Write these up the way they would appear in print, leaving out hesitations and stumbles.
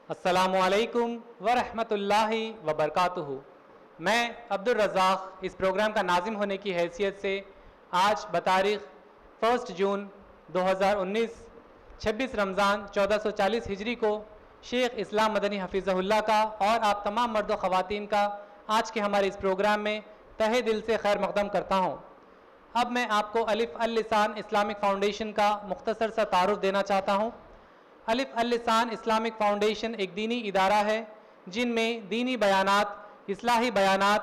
السلام علیکم ورحمۃ اللہ وبرکاتہ۔ میں عبدالرزاق اس پروگرام کا ناظم ہونے کی حیثیت سے آج بتاریخ 1 جون 2019 26 رمضان 1440 ہجری کو شیخ اسلام مدنی حفیظہ اللہ کا اور آپ تمام مرد و خواتین کا آج کے ہمارے اس پروگرام میں تہہ دل سے خیر مقدم کرتا ہوں۔ اب میں آپ کو الف اللسان اسلامک فاؤنڈیشن کا مختصر سا تعارف دینا چاہتا ہوں۔ الف اللسان اسلامک فاؤنڈیشن ایک دینی ادارہ ہے جن میں دینی بیانات، اصلاحی بیانات،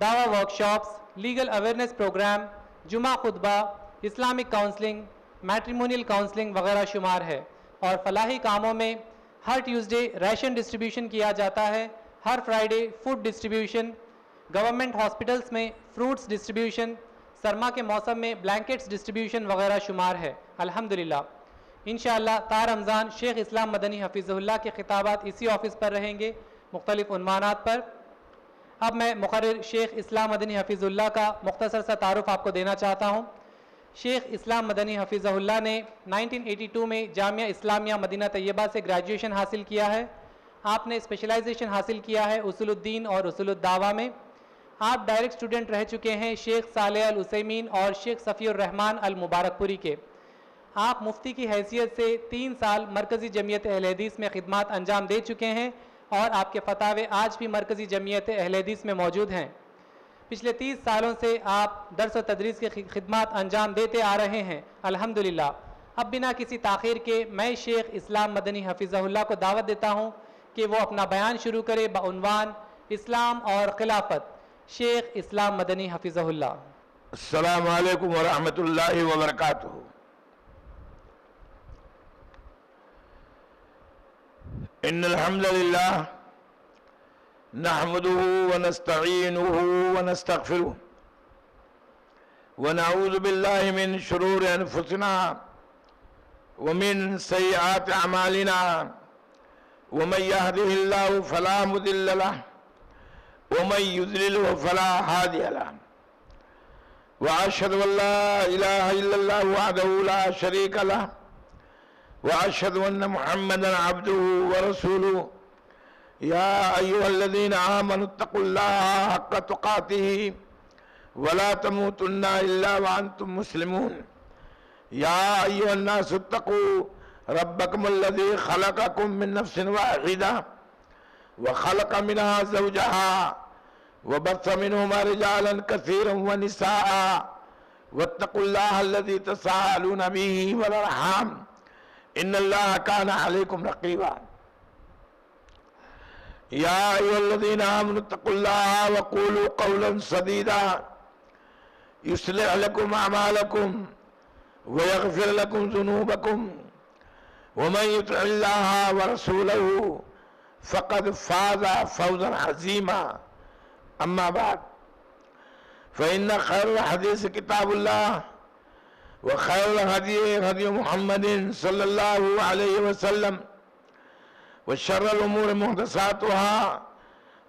دعوی ورکشاپس، لیگل اویئرنیس پروگرام، جمعہ خطبہ، اسلامک کاؤنسلنگ، میٹریمونیل کاؤنسلنگ وغیرہ شمار ہے، اور فلاحی کاموں میں ہر ٹیوزڈے ریشن ڈسٹریبیوشن کیا جاتا ہے، ہر Friday food distribution, government hospitals میں فروٹس ڈسٹریبیوشن، سرما کے موسم میں بلینکٹس ڈسٹریبیوشن وغیرہ شمار ہے۔ الحمدللہ انشاءاللہ تا رمضان شیخ اسلام مدنی حفیظہ اللہ کے خطابات اسی آفس پر رہیں گے مختلف عنوانات پر۔ اب میں مقرر شیخ اسلام مدنی حفیظہ اللہ کا مختصر سا تعارف آپ کو دینا چاہتا ہوں۔ شیخ اسلام مدنی حفیظہ اللہ نے 1982 میں جامعہ اسلامیہ مدینہ طیبہ سے گریجویشن حاصل کیا ہے۔ آپ نے اسپیشلائزیشن حاصل کیا ہے اصول الدین اور اصول الدعوہ میں۔ آپ ڈائریکٹ اسٹوڈنٹ رہ چکے ہیں شیخ صالح العثیمین اور شیخ صفی الرحمن المبارک پوری کے۔ آپ مفتی کی حیثیت سے 3 سال مرکزی جمعیت اہل حدیث میں خدمات انجام دے چکے ہیں، اور آپ کے فتاوے آج بھی مرکزی جمعیت اہل حدیث میں موجود ہیں۔ پچھلے 30 سالوں سے آپ درس و تدریس کے خدمات انجام دیتے آ رہے ہیں الحمدللہ۔ اب بنا کسی تاخیر کے میں شیخ اسلام مدنی حفیظہ اللہ کو دعوت دیتا ہوں کہ وہ اپنا بیان شروع کرے بعنوان اسلام اور خلافت۔ شیخ اسلام مدنی حفیظہ اللہ۔ السلام علیکم ورحمۃ اللہ وبرکاتہ۔ ان الحمد للہ نحمده ونستعینه ونستغفره ونعوذ باللہ من شرور انفسنا ومن سیئات اعمالنا ومن يهده الله فلا مضل له ومن يضلل فلا هادي له واشهد ان لا اله الا الله وحده لا شريك له واشهد ان محمدا عبده ورسوله يا ايها الذين امنوا اتقوا الله حق تقاته ولا تموتن الا وانتم مسلمون يا ايها الناس اتقوا ربكم الذي خلقكم من نفس واحده وخلق منها زوجها وبث منهما رجالا كثيرا ونساء واتقوا الله الذي تساءلون به والارحام ان الله كان عليكم رقيبا يا ايها الذين امنوا اتقوا الله وقولوا قولا سديدا يصلح لكم اعمالكم ويغفر لكم ذنوبكم ومن يطع الله ورسوله فقد فاز فوزا عظيما اما بعد فان خير الحديث كتاب الله وخير الهدي هدي محمد صلى الله عليه وسلم وشر الأمور محدثاتها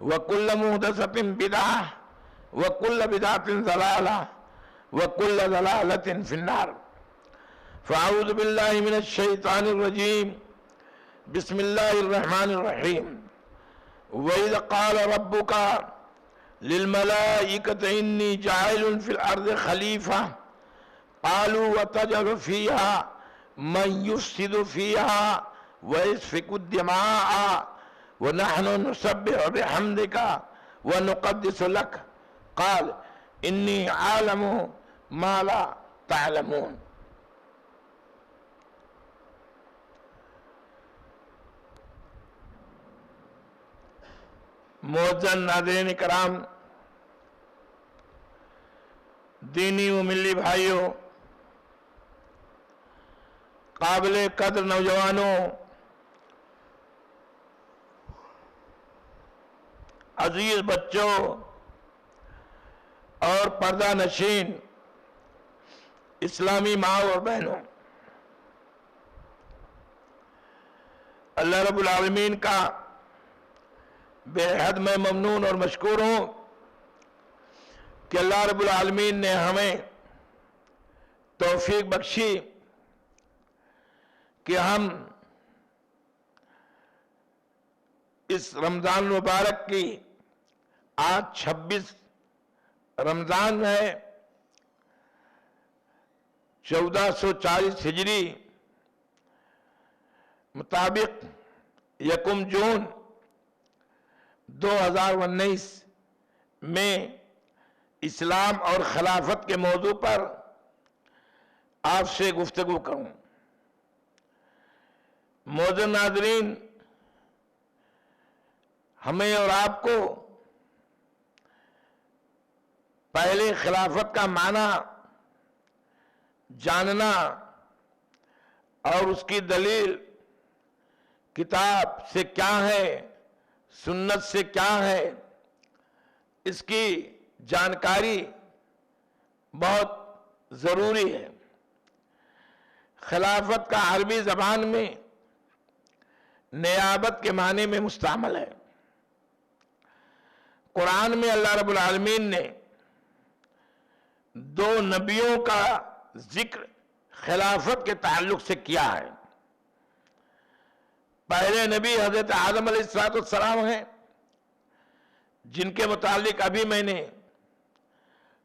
وكل محدثة بدعة وكل بدعة ضلالة وكل ضلالة في النار فأعوذ بالله من الشيطان الرجيم بسم الله الرحمن الرحيم وإذ قال ربك للملائكة إني جاعل في الأرض خليفة قالوا وتجعل فيها من يفسد فيها ويسفك الدماء ونحن نسبح بحمدك ونقدس لك قال إني أعلم ما لا تعلمون۔ معزز ناظرین کرام، دینی و ملی بھائیوں، قابل قدر نوجوانوں، عزیز بچوں اور پردہ نشین اسلامی ماں اور بہنوں، اللہ رب العالمین کا بے حد میں ممنون اور مشکور ہوں کہ اللہ رب العالمین نے ہمیں توفیق بخشی کہ ہم اس رمضان مبارک کی آج 26 رمضان ہے، 1440 ہجری مطابق 1 جون 2019 میں اسلام اور خلافت کے موضوع پر آپ سے گفتگو کروں۔ معزز ناظرین، ہمیں اور آپ کو پہلے خلافت کا معنی جاننا اور اس کی دلیل کتاب سے کیا ہے، سنت سے کیا ہے، اس کی جانکاری بہت ضروری ہے۔ خلافت کا عربی زبان میں نیابت کے معنی میں مستعمل ہے۔ قرآن میں اللہ رب العالمین نے 2 نبیوں کا ذکر خلافت کے تعلق سے کیا ہے۔ پہلے نبی حضرت آدم علیہ السلام ہیں، جن کے متعلق ابھی میں نے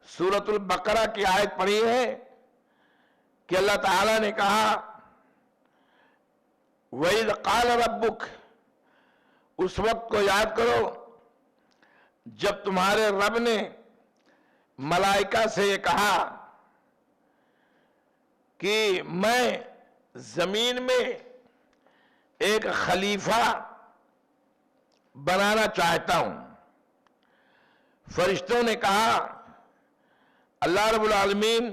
سورۃ البقرہ کی آیت پڑھی ہے کہ اللہ تعالیٰ نے کہا وَإِذْ قَالَ رَبُّكَ، اس وقت کو یاد کرو جب تمہارے رب نے ملائکہ سے یہ کہا کہ میں زمین میں ایک خلیفہ بنانا چاہتا ہوں۔ فرشتوں نے کہا اللہ رب العالمین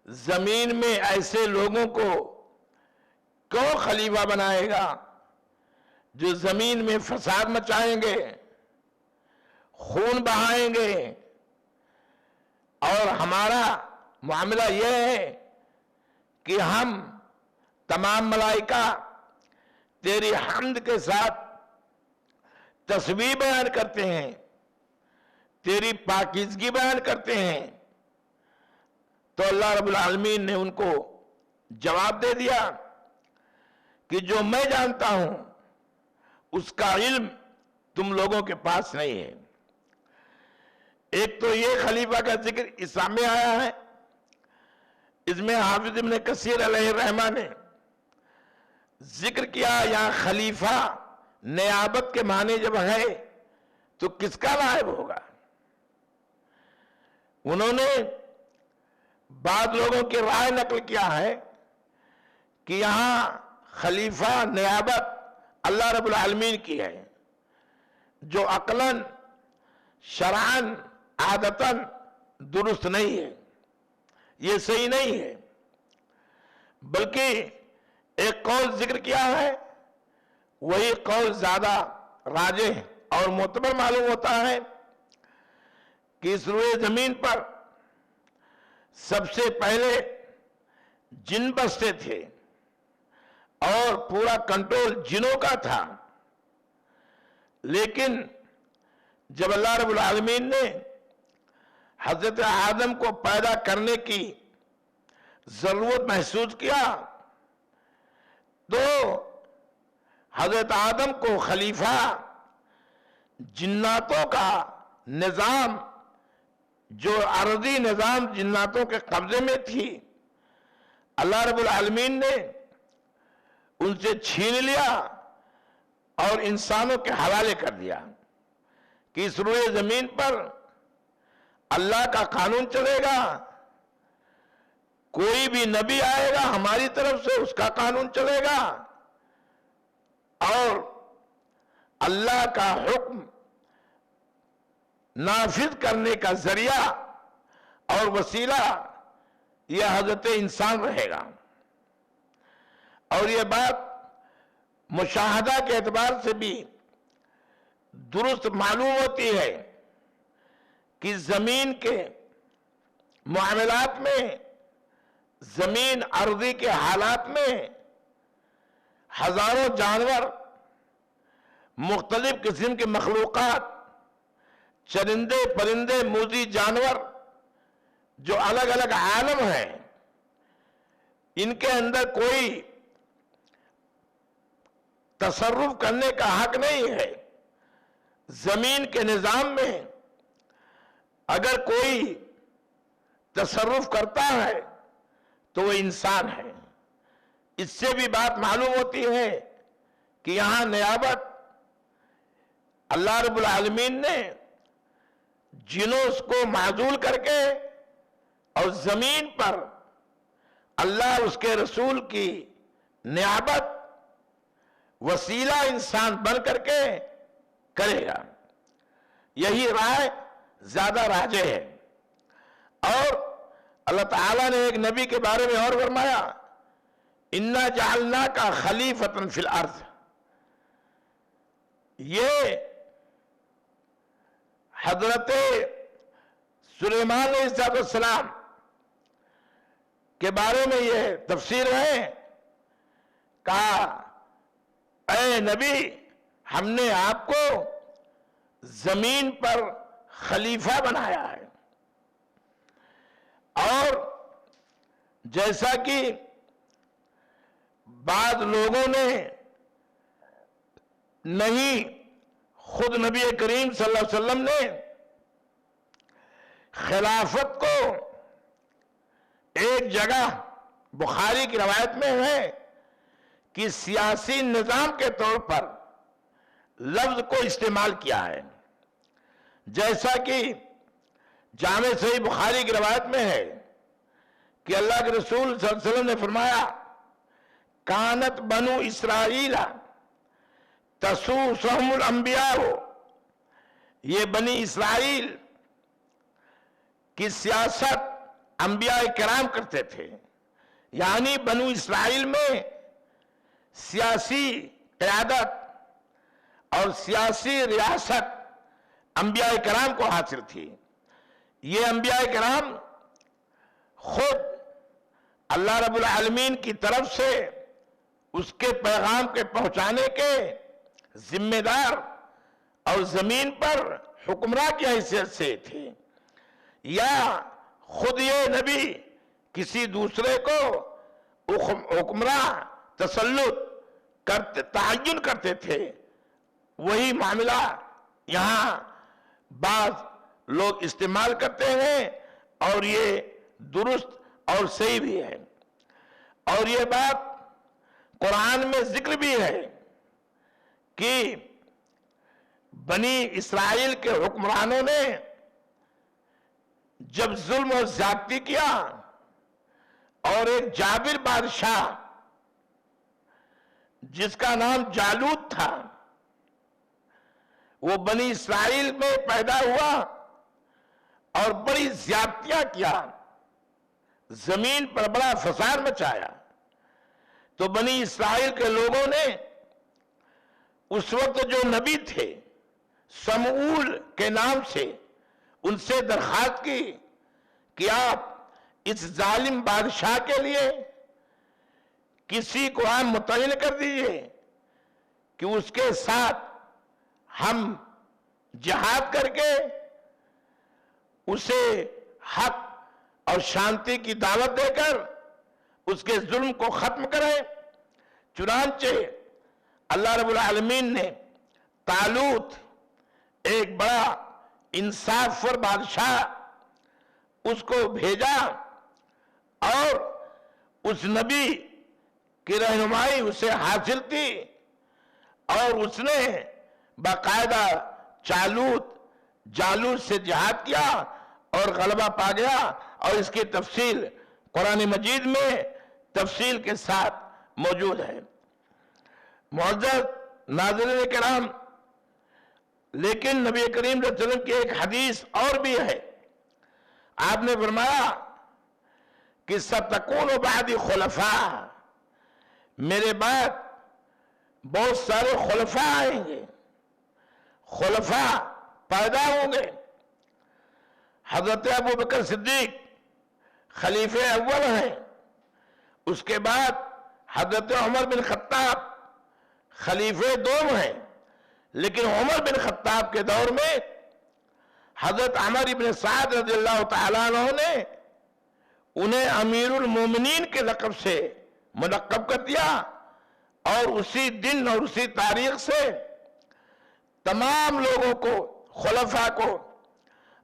زمین میں ایسے لوگوں کو کیوں خلیفہ بنائے گا جو زمین میں فساد مچائیں گے، خون بہائیں گے، اور ہمارا معاملہ یہ ہے کہ ہم تمام ملائکہ تیری حمد کے ساتھ تسبیح بیان کرتے ہیں، تیری پاکیزگی بیان کرتے ہیں۔ تو اللہ رب العالمین نے ان کو جواب دے دیا کہ جو میں جانتا ہوں اس کا علم تم لوگوں کے پاس نہیں ہے۔ ایک تو یہ خلیفہ کا ذکر اسلام میں آیا ہے، اس میں حافظ ابن کثیر علیہ الرحمہ نے ذکر کیا یہاں خلیفہ نیابت کے معنی جب ہے تو کس کا نائب ہوگا؟ انہوں نے بعض لوگوں کی رائے نقل کیا ہے کہ یہاں خلیفہ نیابت اللہ رب العالمین کی ہے، جو عقلاً شرعاً عادتاً درست نہیں ہے، یہ صحیح نہیں ہے۔ بلکہ ایک قول ذکر کیا ہے، وہی قول زیادہ راجح اور معتبر معلوم ہوتا ہے کہ اس روئے زمین پر سب سے پہلے جن بستے تھے اور پورا کنٹرول جنوں کا تھا، لیکن جب اللہ رب العالمین نے حضرت آدم کو پیدا کرنے کی ضرورت محسوس کیا تو حضرت آدم کو خلیفہ جناتوں کا نظام، جو ارضی نظام جناتوں کے قبضے میں تھی، اللہ رب العالمین نے ان سے چھین لیا اور انسانوں کے حوالے کر دیا کہ اس روئے زمین پر اللہ کا قانون چلے گا، کوئی بھی نبی آئے گا ہماری طرف سے اس کا قانون چلے گا، اور اللہ کا حکم نافذ کرنے کا ذریعہ اور وسیلہ یہ حضرت انسان رہے گا۔ اور یہ بات مشاہدہ کے اعتبار سے بھی درست معلوم ہوتی ہے کہ زمین کے معاملات میں، زمین ارضی کے حالات میں ہزاروں جانور، مختلف قسم کے مخلوقات، چرندے پرندے موذی جانور جو الگ الگ عالم ہیں، ان کے اندر کوئی تصرف کرنے کا حق نہیں ہے. زمین کے نظام میں اگر کوئی تصرف کرتا ہے تو وہ انسان ہے. اس سے بھی بات معلوم ہوتی ہے کہ یہاں نیابت اللہ رب العالمین نے جنوں کو معزول کر کے اور زمین پر اللہ اس کے رسول کی نیابت وسیلہ انسان بن کر کے کرے گا. یہی رائے زیادہ راجح ہے. اور اللہ تعالیٰ نے ایک نبی کے بارے میں اور فرمایا اِنَّا جَعَلْنَاكَ خَلِيفَةً فِي الْأَرْضِ. یہ حضرت سلیمان علیہ السلام کے بارے میں یہ تفسیر ہے. کہا اے نبی ہم نے آپ کو زمین پر خلیفہ بنایا ہے. اور جیسا کہ بعض لوگوں نے نہیں خود نبی کریم صلی اللہ علیہ وسلم نے خلافت کو ایک جگہ بخاری کی روایت میں ہے کہ سیاسی نظام کے طور پر لفظ کو استعمال کیا ہے. جیسا کہ جامع صحیح بخاری کی روایت میں ہے کہ اللہ کے رسول صلی اللہ علیہ وسلم نے فرمایا کانت بنو اسرائیل تسوسہم الانبیاء. یہ بنی اسرائیل کی سیاست انبیاء کرام کرتے تھے. یعنی بنو اسرائیل میں سیاسی قیادت اور سیاسی ریاست انبیاء کرام کو حاصل تھی. یہ انبیاء کرام خود اللہ رب العالمین کی طرف سے اس کے پیغام کے پہنچانے کے ذمہ دار اور زمین پر حکمراں کی حیثیت سے تھے. یا خود یہ نبی کسی دوسرے کو حکمراں تسلط کرتے تعین کرتے تھے. وہی معاملہ یہاں بعض لوگ استعمال کرتے ہیں اور یہ درست اور صحیح بھی ہے. اور یہ بات قرآن میں ذکر بھی ہے کہ بنی اسرائیل کے حکمرانوں نے جب ظلم و زیادتی کیا اور ایک جابر بادشاہ جس کا نام جالوت تھا وہ بنی اسرائیل میں پیدا ہوا اور بڑی زیادتیاں کیا, زمین پر بڑا فساد مچایا. تو بنی اسرائیل کے لوگوں نے اس وقت جو نبی تھے سمعول کے نام سے ان سے درخواست کی کہ آپ اس ظالم بادشاہ کے لیے کسی کو آپ متعین کر دیجئے کہ اس کے ساتھ ہم جہاد کر کے اسے حق اور شانتی کی دعوت دے کر اس کے ظلم کو ختم کریں. چنانچہ اللہ رب العالمین نے طالوت ایک بڑا انصاف پر بادشاہ اس کو بھیجا اور اس نبی کی رہنمائی اسے حاصل تھی اور اس نے باقاعدہ جالوت سے جہاد کیا اور غلبہ پا گیا. اور اس کی تفصیل قرآن مجید میں تفصیل کے ساتھ موجود ہے. معزز ناظرین کرام, لیکن نبی کریم صلی اللہ علیہ وسلم کی ایک حدیث اور بھی ہے. آپ نے فرمایا کہ ستکون بعدی خلفاء, میرے بعد بہت سارے خلفاء آئیں گے, خلفاء پیدا ہوں گے. حضرت ابو بکر صدیق خلیفہ اول ہیں, اس کے بعد حضرت عمر بن خطاب خلیفہ دوم ہیں. لیکن عمر بن خطاب کے دور میں حضرت عمر بن سعد رضی اللہ تعالیٰ عنہ نے انہیں امیر المومنین کے لقب سے منقب کر دیا اور اسی دن اور اسی تاریخ سے تمام لوگوں کو، خلفاء کو،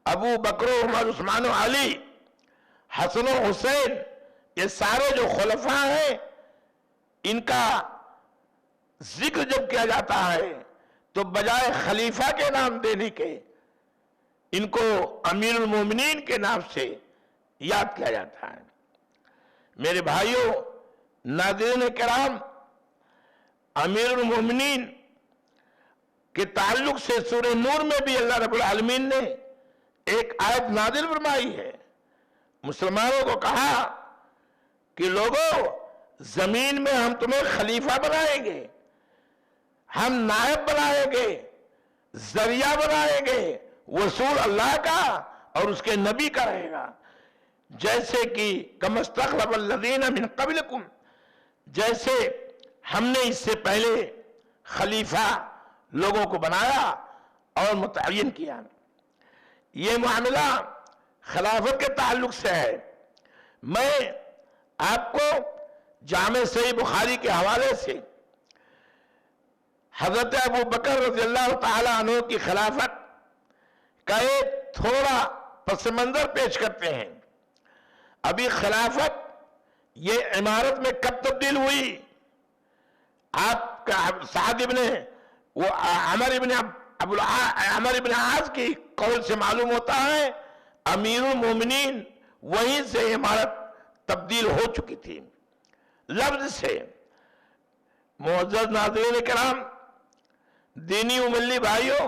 ابو بکر و عمر عثمان و علی، حسن و حسین، یہ سارے جو خلفاء ہیں، ان کا ذکر جب کیا جاتا ہے تو بجائے خلیفہ کے نام دینے کے ان کو امیر المومنین کے نام سے یاد کیا جاتا ہے۔ میرے بھائیوں، ناظرین کرام، امیر المومنین کے تعلق سے سورہ نور میں بھی اللہ رب العالمین نے ایک آیت نازل فرمائی ہے۔ مسلمانوں کو کہا کہ لوگوں، زمین میں ہم تمہیں خلیفہ بنائیں گے، ہم نائب بنائیں گے، ذریعہ بنائیں گے، وصول اللہ کا اور اس کے نبی کا رہے گا، جیسے کہ کما استخلف الذین من قبلکم، جیسے ہم نے اس سے پہلے خلیفہ لوگوں کو بنایا اور متعین کیا۔ یہ معاملہ خلافت کے تعلق سے ہے۔ میں آپ کو جامع صحیح بخاری کے حوالے سے حضرت ابو بکر رضی اللہ تعالی عنہ کی خلافت کا ایک تھوڑا پس منظر پیش کرتے ہیں۔ ابھی خلافت یہ عمارت میں کب تبدیل ہوئی؟ آپ کا سعد ابن عمر ابن عاص کی قول سے معلوم ہوتا ہے امیر المومنین وہیں سے عمارت تبدیل ہو چکی تھی لفظ سے۔ معزز ناظرین کرام، دینی و ملی بھائیوں،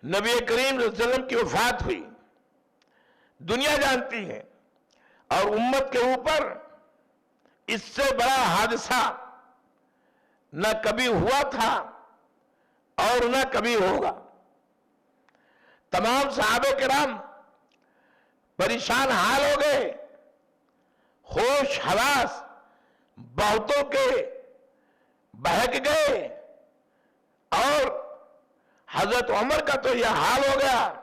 نبی کریم صلی اللہ علیہ وسلم کی وفات ہوئی، دنیا جانتی ہے، اور امت کے اوپر اس سے بڑا حادثہ نہ کبھی ہوا تھا اور نہ کبھی ہوگا۔ تمام صحابہ کرام پریشان حال ہو گئے، ہوش حواس بہتوں کے بہک گئے، اور حضرت عمر کا تو یہ حال ہو گیا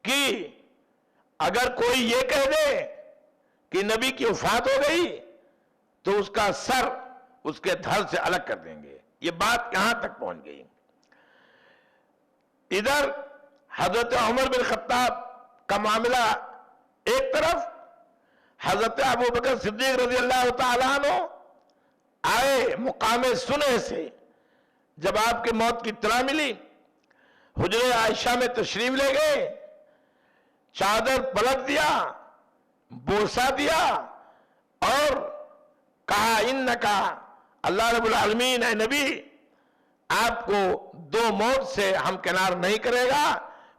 کہ اگر کوئی یہ کہہ دے کہ نبی کی وفات ہو گئی تو اس کا سر اس کے دھڑ سے الگ کر دیں گے۔ یہ بات کہاں تک پہنچ گئی؟ ادھر حضرت عمر بن خطاب کا معاملہ ایک طرف، حضرت ابو بکر صدیق رضی اللہ تعالیٰ عنہ آئے مقام سنہ سے، جب آپ کے موت کی اطلاع ملی حجرہ عائشہ میں تشریف لے گئے، چادر پلٹ دیا، بوسہ دیا اور کہا انکا، اللہ رب العالمین اے نبی آپ کو دو موت سے ہم کنار نہیں کرے گا،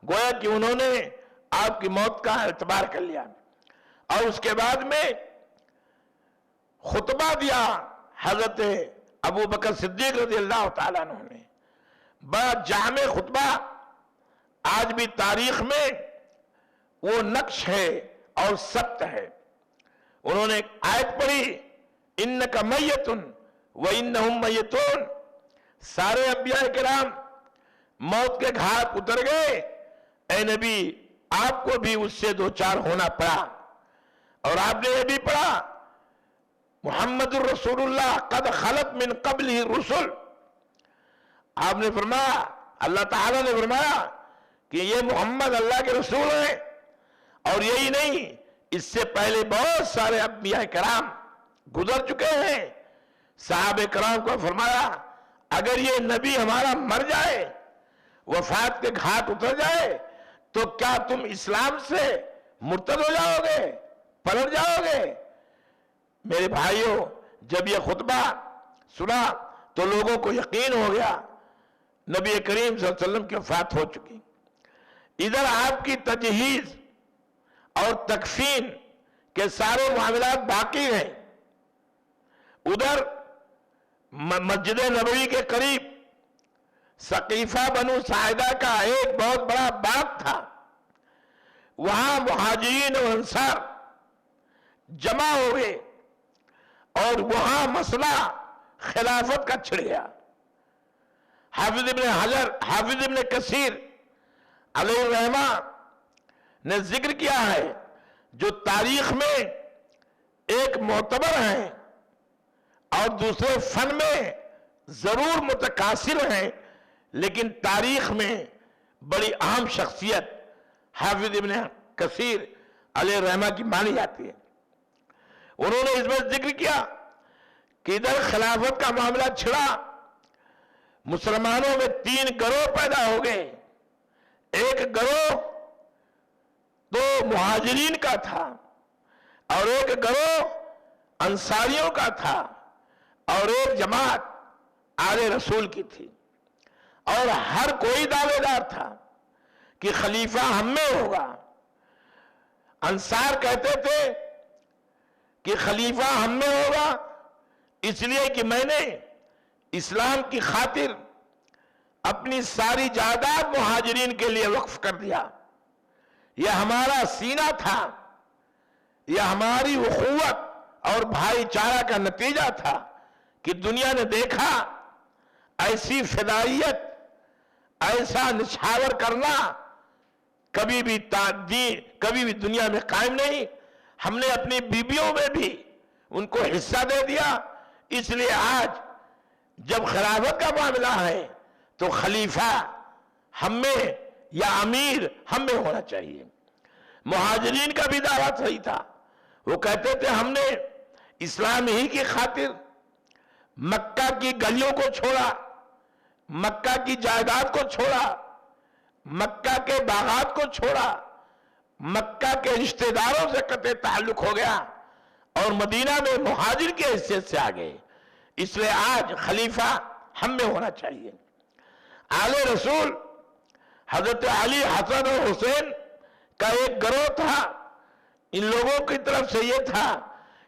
گویا کہ انہوں نے آپ کی موت کا اعتبار کر لیا۔ اور اس کے بعد میں خطبہ دیا حضرت ابو بکر صدیق رضی اللہ تعالیٰ عنہ نے، بڑا جامع خطبہ، آج بھی تاریخ میں وہ نقش ہے اور ثبت ہے۔ انہوں نے ایک آیت پڑھی انک میت وانہم میتون، سارے انبیاء کرام موت کے گھاٹ اتر گئے، اے نبی آپ کو بھی اس سے دوچار ہونا پڑا۔ اور آپ نے یہ بھی پڑھا محمد الرسول اللہ قد خلت من قبلہ الرسل، آپ نے فرمایا، اللہ تعالیٰ نے فرمایا کہ یہ محمد اللہ کے رسول ہیں، اور یہی نہیں اس سے پہلے بہت سارے انبیاء کرام گزر چکے ہیں۔ صحابہ کرام کو فرمایا اگر یہ نبی ہمارا مر جائے، وفات کے گھاٹ اتر جائے، تو کیا تم اسلام سے مرتد ہو جاؤ گے، پلٹ جاؤ گے؟ میرے بھائیوں، جب یہ خطبہ سنا تو لوگوں کو یقین ہو گیا نبی کریم صلی اللہ علیہ وسلم کی وفات ہو چکی۔ ادھر آپ کی تجہیز اور تکفین کے سارے معاملات باقی ہیں، ادھر مسجد نبوی کے قریب ثقیفہ بنو ساعدہ کا ایک بہت بڑا باغ تھا، وہاں مہاجرین و انصار جمع ہو گئے اور وہاں مسئلہ خلافت کا چھڑ گیا۔ حافظ ابن حجر، حافظ ابن کثیر علیہ الرحمہ نے ذکر کیا ہے، جو تاریخ میں ایک معتبر ہیں اور دوسرے فن میں ضرور متکاثر ہیں، لیکن تاریخ میں بڑی اہم شخصیت حافظ ابن کثیر علیہ رحمہ کی مانی جاتی ہے۔ انہوں نے اس میں ذکر کیا کہ ادھر خلافت کا معاملہ چھڑا، مسلمانوں میں 3 گروہ پیدا ہو گئے۔ ایک گروہ تو مہاجرین کا تھا، اور ایک گروہ انصاریوں کا تھا، اور ایک جماعت آل رسول کی تھی، اور ہر کوئی دعوے دار تھا کہ خلیفہ ہم میں ہوگا۔ انصار کہتے تھے کہ خلیفہ ہم میں ہوگا اس لیے کہ میں نے اسلام کی خاطر اپنی ساری جائیداد مہاجرین کے لیے وقف کر دیا۔ یہ ہمارا سینہ تھا، یہ ہماری اخوت اور بھائی چارہ کا نتیجہ تھا کہ دنیا نے دیکھا ایسی فدائیت، ایسا نچھاور کرنا کبھی بھی دنیا میں قائم نہیں۔ ہم نے اپنی بیویوں میں بھی ان کو حصہ دے دیا، اس لیے آج جب خلافت کا معاملہ ہے تو خلیفہ ہم میں یا امیر ہم میں ہونا چاہیے۔ مہاجرین کا بھی دعویٰ صحیح تھا، وہ کہتے تھے ہم نے اسلام ہی کی خاطر مکہ کی گلیوں کو چھوڑا، مکہ کی جائیداد کو چھوڑا، مکہ کے باغات کو چھوڑا، مکہ کے رشتہ داروں سے قطع تعلق ہو گیا اور مدینہ میں مہاجر کی حیثیت سے آ گئے۔ اس لیے آج خلیفہ ہم میں ہونا چاہیے۔ آل رسول حضرت علی، حسن اور حسین کا ایک گروہ تھا۔ ان لوگوں کی طرف سے یہ تھا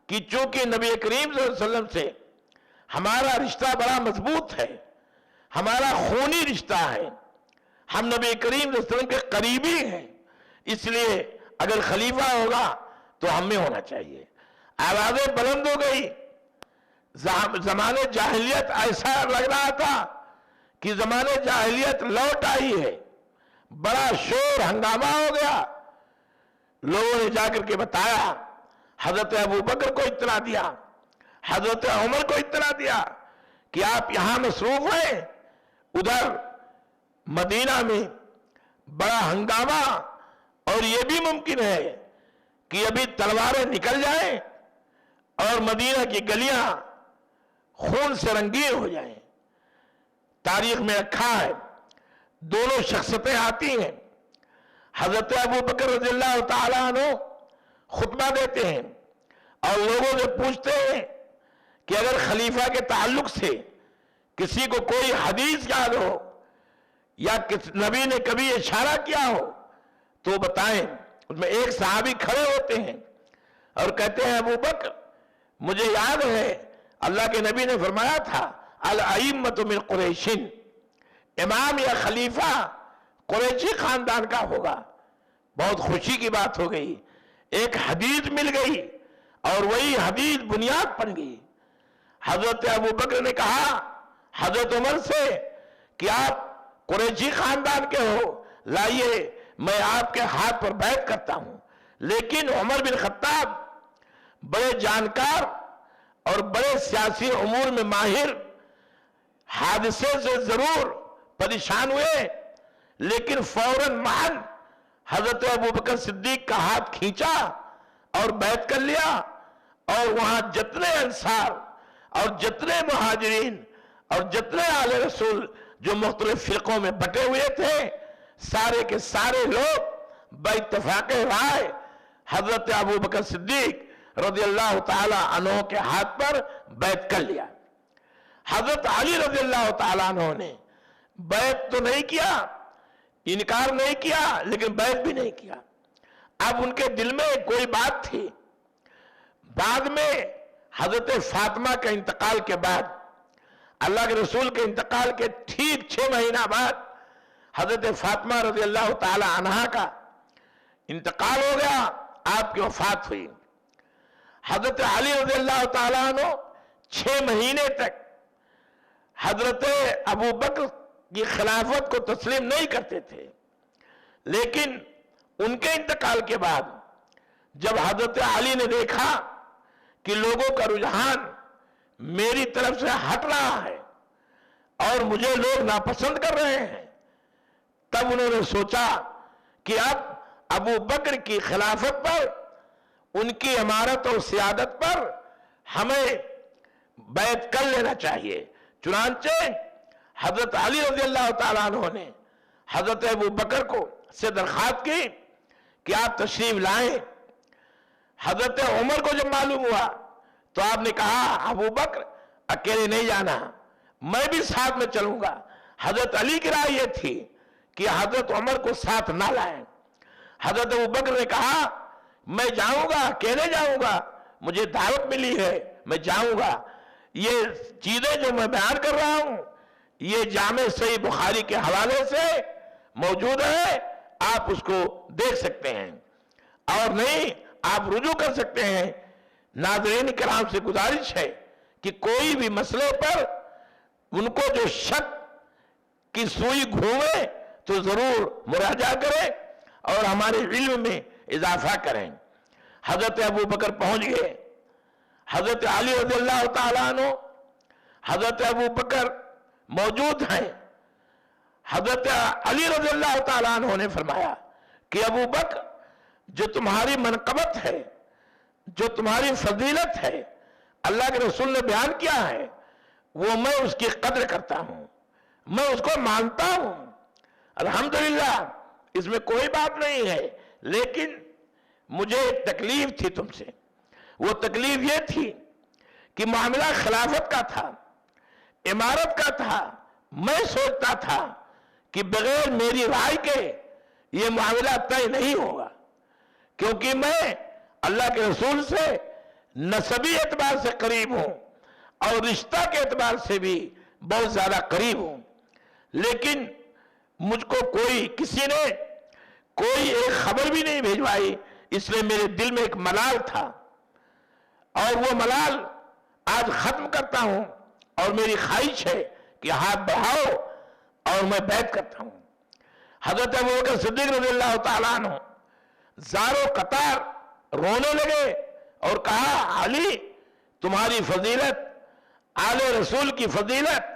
کہ چونکہ نبی کریم صلی اللہ علیہ وسلم سے ہمارا رشتہ بڑا مضبوط ہے، ہمارا خونی رشتہ ہے، ہم نبی کریم صلی اللہ علیہ وسلم کے قریبی ہیں، اس لیے اگر خلیفہ ہوگا تو ہم میں ہونا چاہیے۔ آوازیں بلند ہو گئی۔ زمانے جاہلیت ایسا لگ رہا تھا کہ زمانے جاہلیت لوٹ آئی ہے، بڑا شور ہنگامہ ہو گیا۔ لوگوں نے جا کر کے بتایا، حضرت ابو بکر کو اطلاع دیا، حضرت عمر کو اطلاع دیا کہ آپ یہاں مصروف ہیں، ادھر مدینہ میں بڑا ہنگامہ، اور یہ بھی ممکن ہے کہ ابھی تلواریں نکل جائیں اور مدینہ کی گلیاں خون سے رنگین ہو جائیں۔ تاریخ میں رکھا ہے دونوں شخصیتیں آتی ہیں، حضرت ابو بکر رضی اللہ تعالیٰ عنہ خطبہ دیتے ہیں اور لوگوں سے پوچھتے ہیں کہ اگر خلیفہ کے تعلق سے کسی کو کوئی حدیث یاد ہو یا نبی نے کبھی اشارہ کیا ہو تو بتائیں۔ اس میں ایک صحابی کھڑے ہوتے ہیں اور کہتے ہیں ابو بکر مجھے یاد ہے اللہ کے نبی نے فرمایا تھا الائمۃ من قریشن، امام یا خلیفہ قریشی خاندان کا ہوگا۔ بہت خوشی کی بات ہو گئی، ایک حدیث مل گئی اور وہی حدیث بنیاد بن گئی۔ حضرت ابو بکر نے کہا حضرت عمر سے کہ آپ قریشی خاندان کے ہو، لائیے میں آپ کے ہاتھ پر بیعت کرتا ہوں۔ لیکن عمر بن خطاب بڑے جانکار اور بڑے سیاسی امور میں ماہر، حادثے سے ضرور پریشان ہوئے، لیکن فوراً محل حضرت ابو بکر صدیق کا ہاتھ کھینچا اور بیعت کر لیا، اور وہاں جتنے انصار اور جتنے مہاجرین اور جتنے آل رسول جو مختلف فرقوں میں بٹے ہوئے تھے، سارے کے سارے لوگ باتفاق رائے حضرت ابو بکر صدیق رضی اللہ تعالی عنہ کے ہاتھ پر بیعت کر لیا۔ حضرت علی رضی اللہ تعالی عنہ نے بیعت تو نہیں کیا، انکار نہیں کیا، لیکن بیعت بھی نہیں کیا۔ اب ان کے دل میں کوئی بات تھی۔ بعد میں حضرت فاطمہ کے انتقال کے بعد، اللہ کے رسول کے انتقال کے ٹھیک 6 مہینہ بعد حضرت فاطمہ رضی اللہ تعالی عنہا کا انتقال ہو گیا، آپ کی وفات ہوئی۔ حضرت علی رضی اللہ تعالیٰ عنہ 6 مہینے تک حضرت ابو بکر کی خلافت کو تسلیم نہیں کرتے تھے، لیکن ان کے انتقال کے بعد جب حضرت علی نے دیکھا کہ لوگوں کا رجحان میری طرف سے ہٹ رہا ہے اور مجھے لوگ ناپسند کر رہے ہیں، تب انہوں نے سوچا کہ اب ابو بکر کی خلافت پر، ان کی امارت اور سیادت پر ہمیں بیعت کر لینا چاہیے۔ چنانچہ حضرت علی رضی اللہ تعالیٰ عنہ نے حضرت ابو بکر کو سے درخواست کی کہ آپ تشریف لائیں۔ حضرت عمر کو جب معلوم ہوا تو آپ نے کہا ابو بکر اکیلے نہیں جانا، میں بھی ساتھ میں چلوں گا۔ حضرت علی کی رائے یہ تھی کہ حضرت عمر کو ساتھ نہ لائیں۔ حضرت ابو بکر نے کہا میں جاؤں گا، اکیلے جاؤں گا، مجھے دعوت ملی ہے، میں جاؤں گا۔ یہ چیزیں جو میں بیان کر رہا ہوں یہ جامع صحیح بخاری کے حوالے سے موجود ہے، آپ اس کو دیکھ سکتے ہیں، اور نہیں آپ رجوع کر سکتے ہیں۔ ناظرین کرام سے گزارش ہے کہ کوئی بھی مسئلے پر ان کو جو شک کی سوئی گھومے تو ضرور مراجعہ کریں اور ہمارے علم میں اضافہ کریں۔ حضرت ابو بکر پہنچ گئے، حضرت علی رضی اللہ تعالیٰ عنہ، حضرت ابو بکر موجود ہیں۔ حضرت علی رضی اللہ تعالیٰ عنہ نے فرمایا کہ ابو بکر، جو تمہاری منقبت ہے، جو تمہاری فضیلت ہے، اللہ کے رسول نے بیان کیا ہے، وہ میں اس کی قدر کرتا ہوں، میں اس کو مانتا ہوں، الحمدللہ، اس میں کوئی بات نہیں ہے، لیکن مجھے ایک تکلیف تھی تم سے۔ وہ تکلیف یہ تھی کہ معاملہ خلافت کا تھا، امارت کا تھا، میں سوچتا تھا کہ بغیر میری رائے کے یہ معاملہ طے نہیں ہوگا، کیونکہ میں اللہ کے رسول سے نسبی اعتبار سے قریب ہوں اور رشتہ کے اعتبار سے بھی بہت زیادہ قریب ہوں، لیکن مجھ کو کسی نے کوئی ایک خبر بھی نہیں بھیجوائی، اس لیے میرے دل میں ایک ملال تھا، اور وہ ملال آج ختم کرتا ہوں، اور میری خواہش ہے کہ ہاتھ بڑھاؤ اور میں بیعت کرتا ہوں۔ حضرت ابوبکر صدیق رضی اللہ تعالیٰ عنہ زارو قطار رونے لگے اور کہا علی، تمہاری فضیلت، آل رسول کی فضیلت،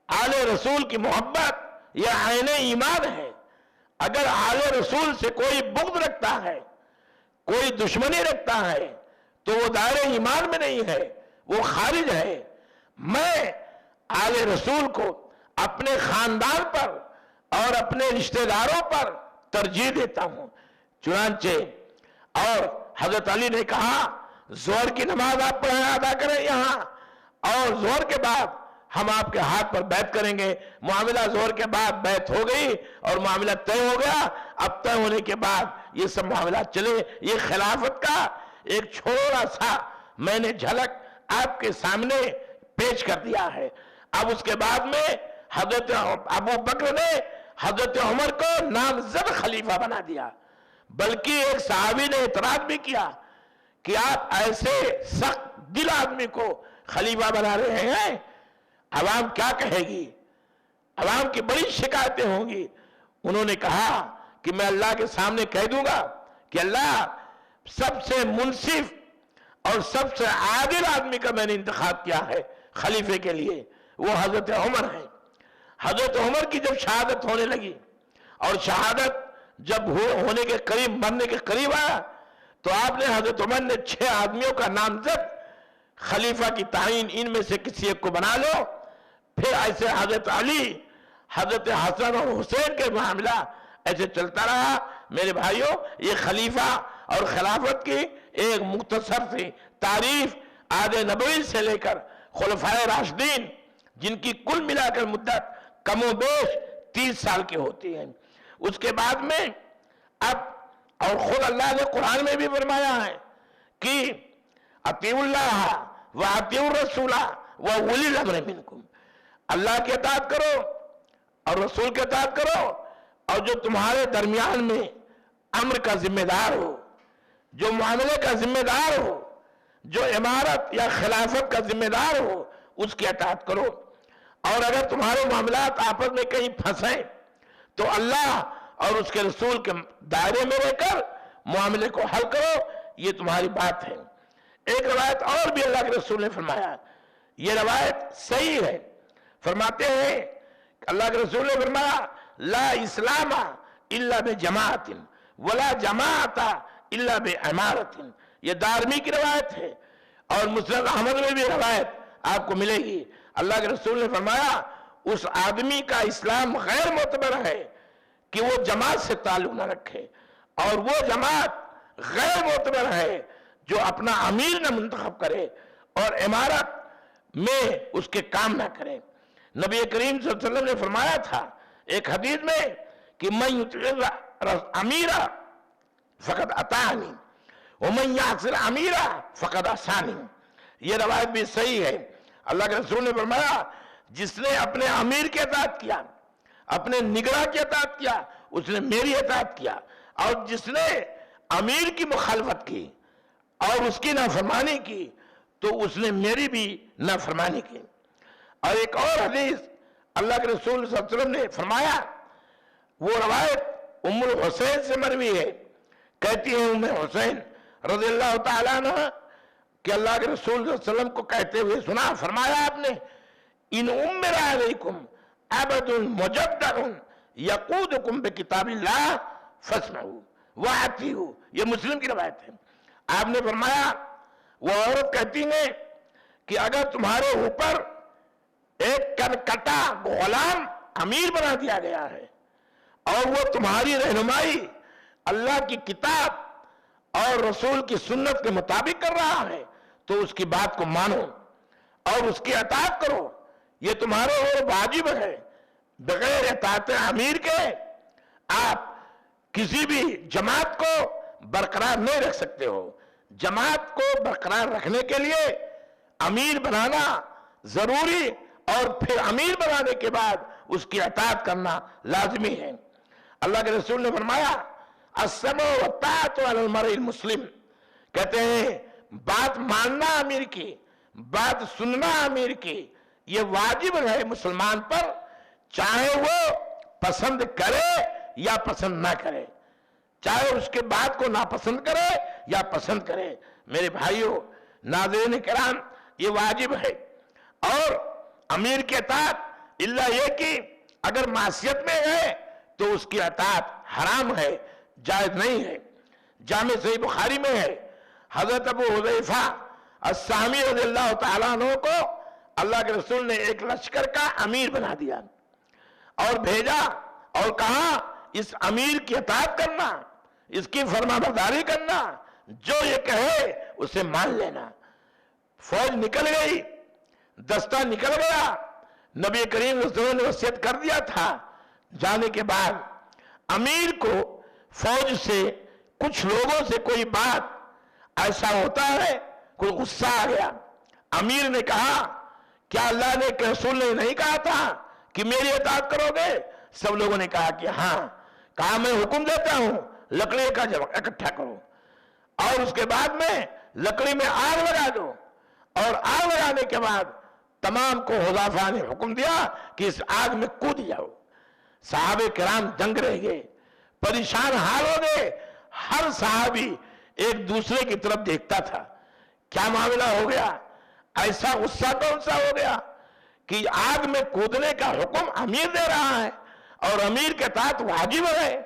آل رسول کی محبت یہ عین ایمان ہے۔ اگر آل رسول سے کوئی بغض رکھتا ہے، کوئی دشمنی رکھتا ہے، تو وہ دائرہ ایمان میں نہیں ہے، وہ خارج ہے۔ میں آل رسول کو اپنے خاندان پر اور اپنے رشتہ داروں پر ترجیح دیتا ہوں۔ چنانچہ اور حضرت علی نے کہا ظہر کی نماز آپ پڑھیں، ادا کریں یہاں، اور ظہر کے بعد ہم آپ کے ہاتھ پر بیعت کریں گے۔ معاملہ ظہر کے بعد بیعت ہو گئی اور معاملہ طے ہو گیا۔ اب طے ہونے کے بعد یہ سب معاملات چلے۔ یہ خلافت کا ایک چھوٹا سا میں نے جھلک آپ کے سامنے پیش کر دیا ہے۔ اب اس کے بعد میں حضرت ابو بکر نے حضرت عمر کو نامزد خلیفہ بنا دیا، بلکہ ایک صحابی نے اعتراض بھی کیا کہ آپ ایسے سخت دل آدمی کو خلیفہ بنا رہے ہیں، عوام کیا کہے گی، عوام کی بڑی شکایتیں ہوں گی۔ انہوں نے کہا کہ میں اللہ کے سامنے کہہ دوں گا کہ اللہ، سب سے منصف اور سب سے عادل آدمی کا میں نے انتخاب کیا ہے خلیفے کے لیے، وہ حضرت عمر ہیں۔ حضرت عمر کی جب شہادت ہونے لگی اور شہادت جب ہونے کے قریب، مرنے کے قریب آیا، تو آپ نے حضرت عمر نے 6 آدمیوں کا نامزد خلیفہ کی تعین ان میں سے کسی ایک کو بنا لو۔ پھر ایسے حضرت علی، حضرت حسن اور حسین کے معاملہ ایسے چلتا رہا۔ میرے بھائیوں، یہ خلیفہ اور خلافت کی ایک مختصر سی تعریف عہد نبوی سے لے کر خلفائے راشدین، جن کی کل ملا کر مدت کم و بیش 30 سال کی ہوتی ہے۔ اس کے بعد میں اب، اور خود اللہ نے قرآن میں بھی فرمایا ہے کہ اطیعوا اللہ و اطیعوا الرسول و اولی الامر منکم، اللہ کی اطاعت کرو اور رسول کی اطاعت کرو، اور جو تمہارے درمیان میں امر کا ذمہ دار ہو، جو معاملے کا ذمہ دار ہو، جو امارت یا خلافت کا ذمہ دار ہو، اس کی اطاعت کرو۔ اور اگر تمہارے معاملات آپس میں کہیں پھنسیں تو اللہ اور اس کے رسول کے دائرے میں رہ کر معاملے کو حل کرو، یہ تمہاری بات ہے۔ ایک روایت اور بھی اللہ کے رسول نے فرمایا یہ روایت صحیح ہے. فرماتے ہیں کہ اللہ کے رسول نے فرمایا لا اسلام الا بجماعت ولا جماعت الا بعمارت. یہ دارمی کی روایت ہے اور مسند احمد میں بھی روایت آپ کو ملے گی. اللہ کے رسول نے فرمایا اس آدمی کا اسلام غیر معتبر ہے کہ وہ جماعت سے تعلق نہ رکھے، اور وہ جماعت غیر معتبر ہے جو اپنا امیر نہ منتخب کرے اور امارت میں اس کے کام نہ کرے. نبی کریم صلی اللہ علیہ وسلم نے فرمایا تھا ایک حدیث میں کہ من یطیع امیرا فقد اطاعنی ومن یعص امیرا فقد عصانی. یہ روایت بھی صحیح ہے. اللہ کے رسول نے فرمایا جس نے اپنے امیر کی اطاعت کیا، اپنے نگراں کی اطاعت کیا، اس نے میری اطاعت کیا، اور جس نے امیر کی مخالفت کی اور اس کی نافرمانی کی تو اس نے میری بھی نافرمانی کی. اور ایک اور حدیث اللہ کے رسول صلی اللہ علیہ وسلم نے فرمایا، وہ روایت ام الحسین سے مروی ہے. کہتی ہیں ام حسین رضی اللہ تعالیٰ عنہ کہ اللہ کے رسول صلی اللہ علیہ وسلم کو کہتے ہوئے سنا، فرمایا آپ نے ان امر علیکم عبد مجدد یقودکم بکتاب اللہ فاسمعوا واطیعوا. یہ مسلم کی روایت ہے. آپ نے فرمایا وہ عورت کہتی ہیں کہ اگر تمہارے اوپر ایک کنکٹا غلام امیر بنا دیا گیا ہے اور وہ تمہاری رہنمائی اللہ کی کتاب اور رسول کی سنت کے مطابق کر رہا ہے تو اس کی بات کو مانو اور اس کی اطاعت کرو. یہ تمہارے اوپر واجب ہے. بغیر اطاعت امیر کے آپ کسی بھی جماعت کو برقرار نہیں رکھ سکتے ہو. جماعت کو برقرار رکھنے کے لیے امیر بنانا ضروری اور پھر امیر بنانے کے بعد اس کی اطاعت کرنا لازمی ہے. اللہ کے رسول نے فرمایا السمع والطاعۃ علی المرء المسلم. کہتے ہیں بات ماننا امیر کی، بات سننا امیر کی یہ واجب ہے مسلمان پر، چاہے وہ پسند کرے یا پسند نہ کرے، چاہے اس کے بات کو ناپسند کرے یا پسند کرے. میرے بھائیوں ناظرین کرام یہ واجب ہے. اور امیر کی اطاعت الا یہ کہ اگر معصیت میں ہے تو اس کی اطاعت حرام ہے، جائز نہیں ہے. جامع صحیح بخاری میں ہے حضرت ابو حذیفہ السہمی رضی اللہ تعالیٰ عنہ کو اللہ کے رسول نے ایک لشکر کا امیر بنا دیا اور بھیجا اور کہا اس امیر کی اطاعت کرنا، اس کی فرما برداری کرنا، جو یہ کہے اسے مان لینا. فوج نکل گئی، دستہ نکل گیا. نبی کریم صلی اللہ علیہ وسلم نے وصیت کر دیا تھا. جانے کے بعد امیر کو فوج سے کچھ لوگوں سے کوئی بات ایسا ہوتا ہے، کوئی غصہ آ گیا. امیر نے کہا کیا اللہ نے کہ رسول نے نہیں کہا تھا کہ میری اطاعت کرو گے؟ سب لوگوں نے کہا کہ ہاں. کہا میں حکم دیتا ہوں لکڑی کا اکٹھا کرو اور اس کے بعد میں لکڑی میں آگ لگا دو، اور آگ لگانے کے بعد تمام کو حذیفہ نے حکم دیا کہ اس آگ میں کود جاؤ. صحابہ کرام دنگ رہ گئے، پریشان حال ہو گئے. ہر صحابی ایک دوسرے کی طرف دیکھتا تھا. کیا معاملہ ہو گیا؟ ایسا غصہ کون سا ہو گیا کہ آگ میں کودنے کا حکم امیر دے رہا ہے اور امیر کے اطاعت واجب ہے.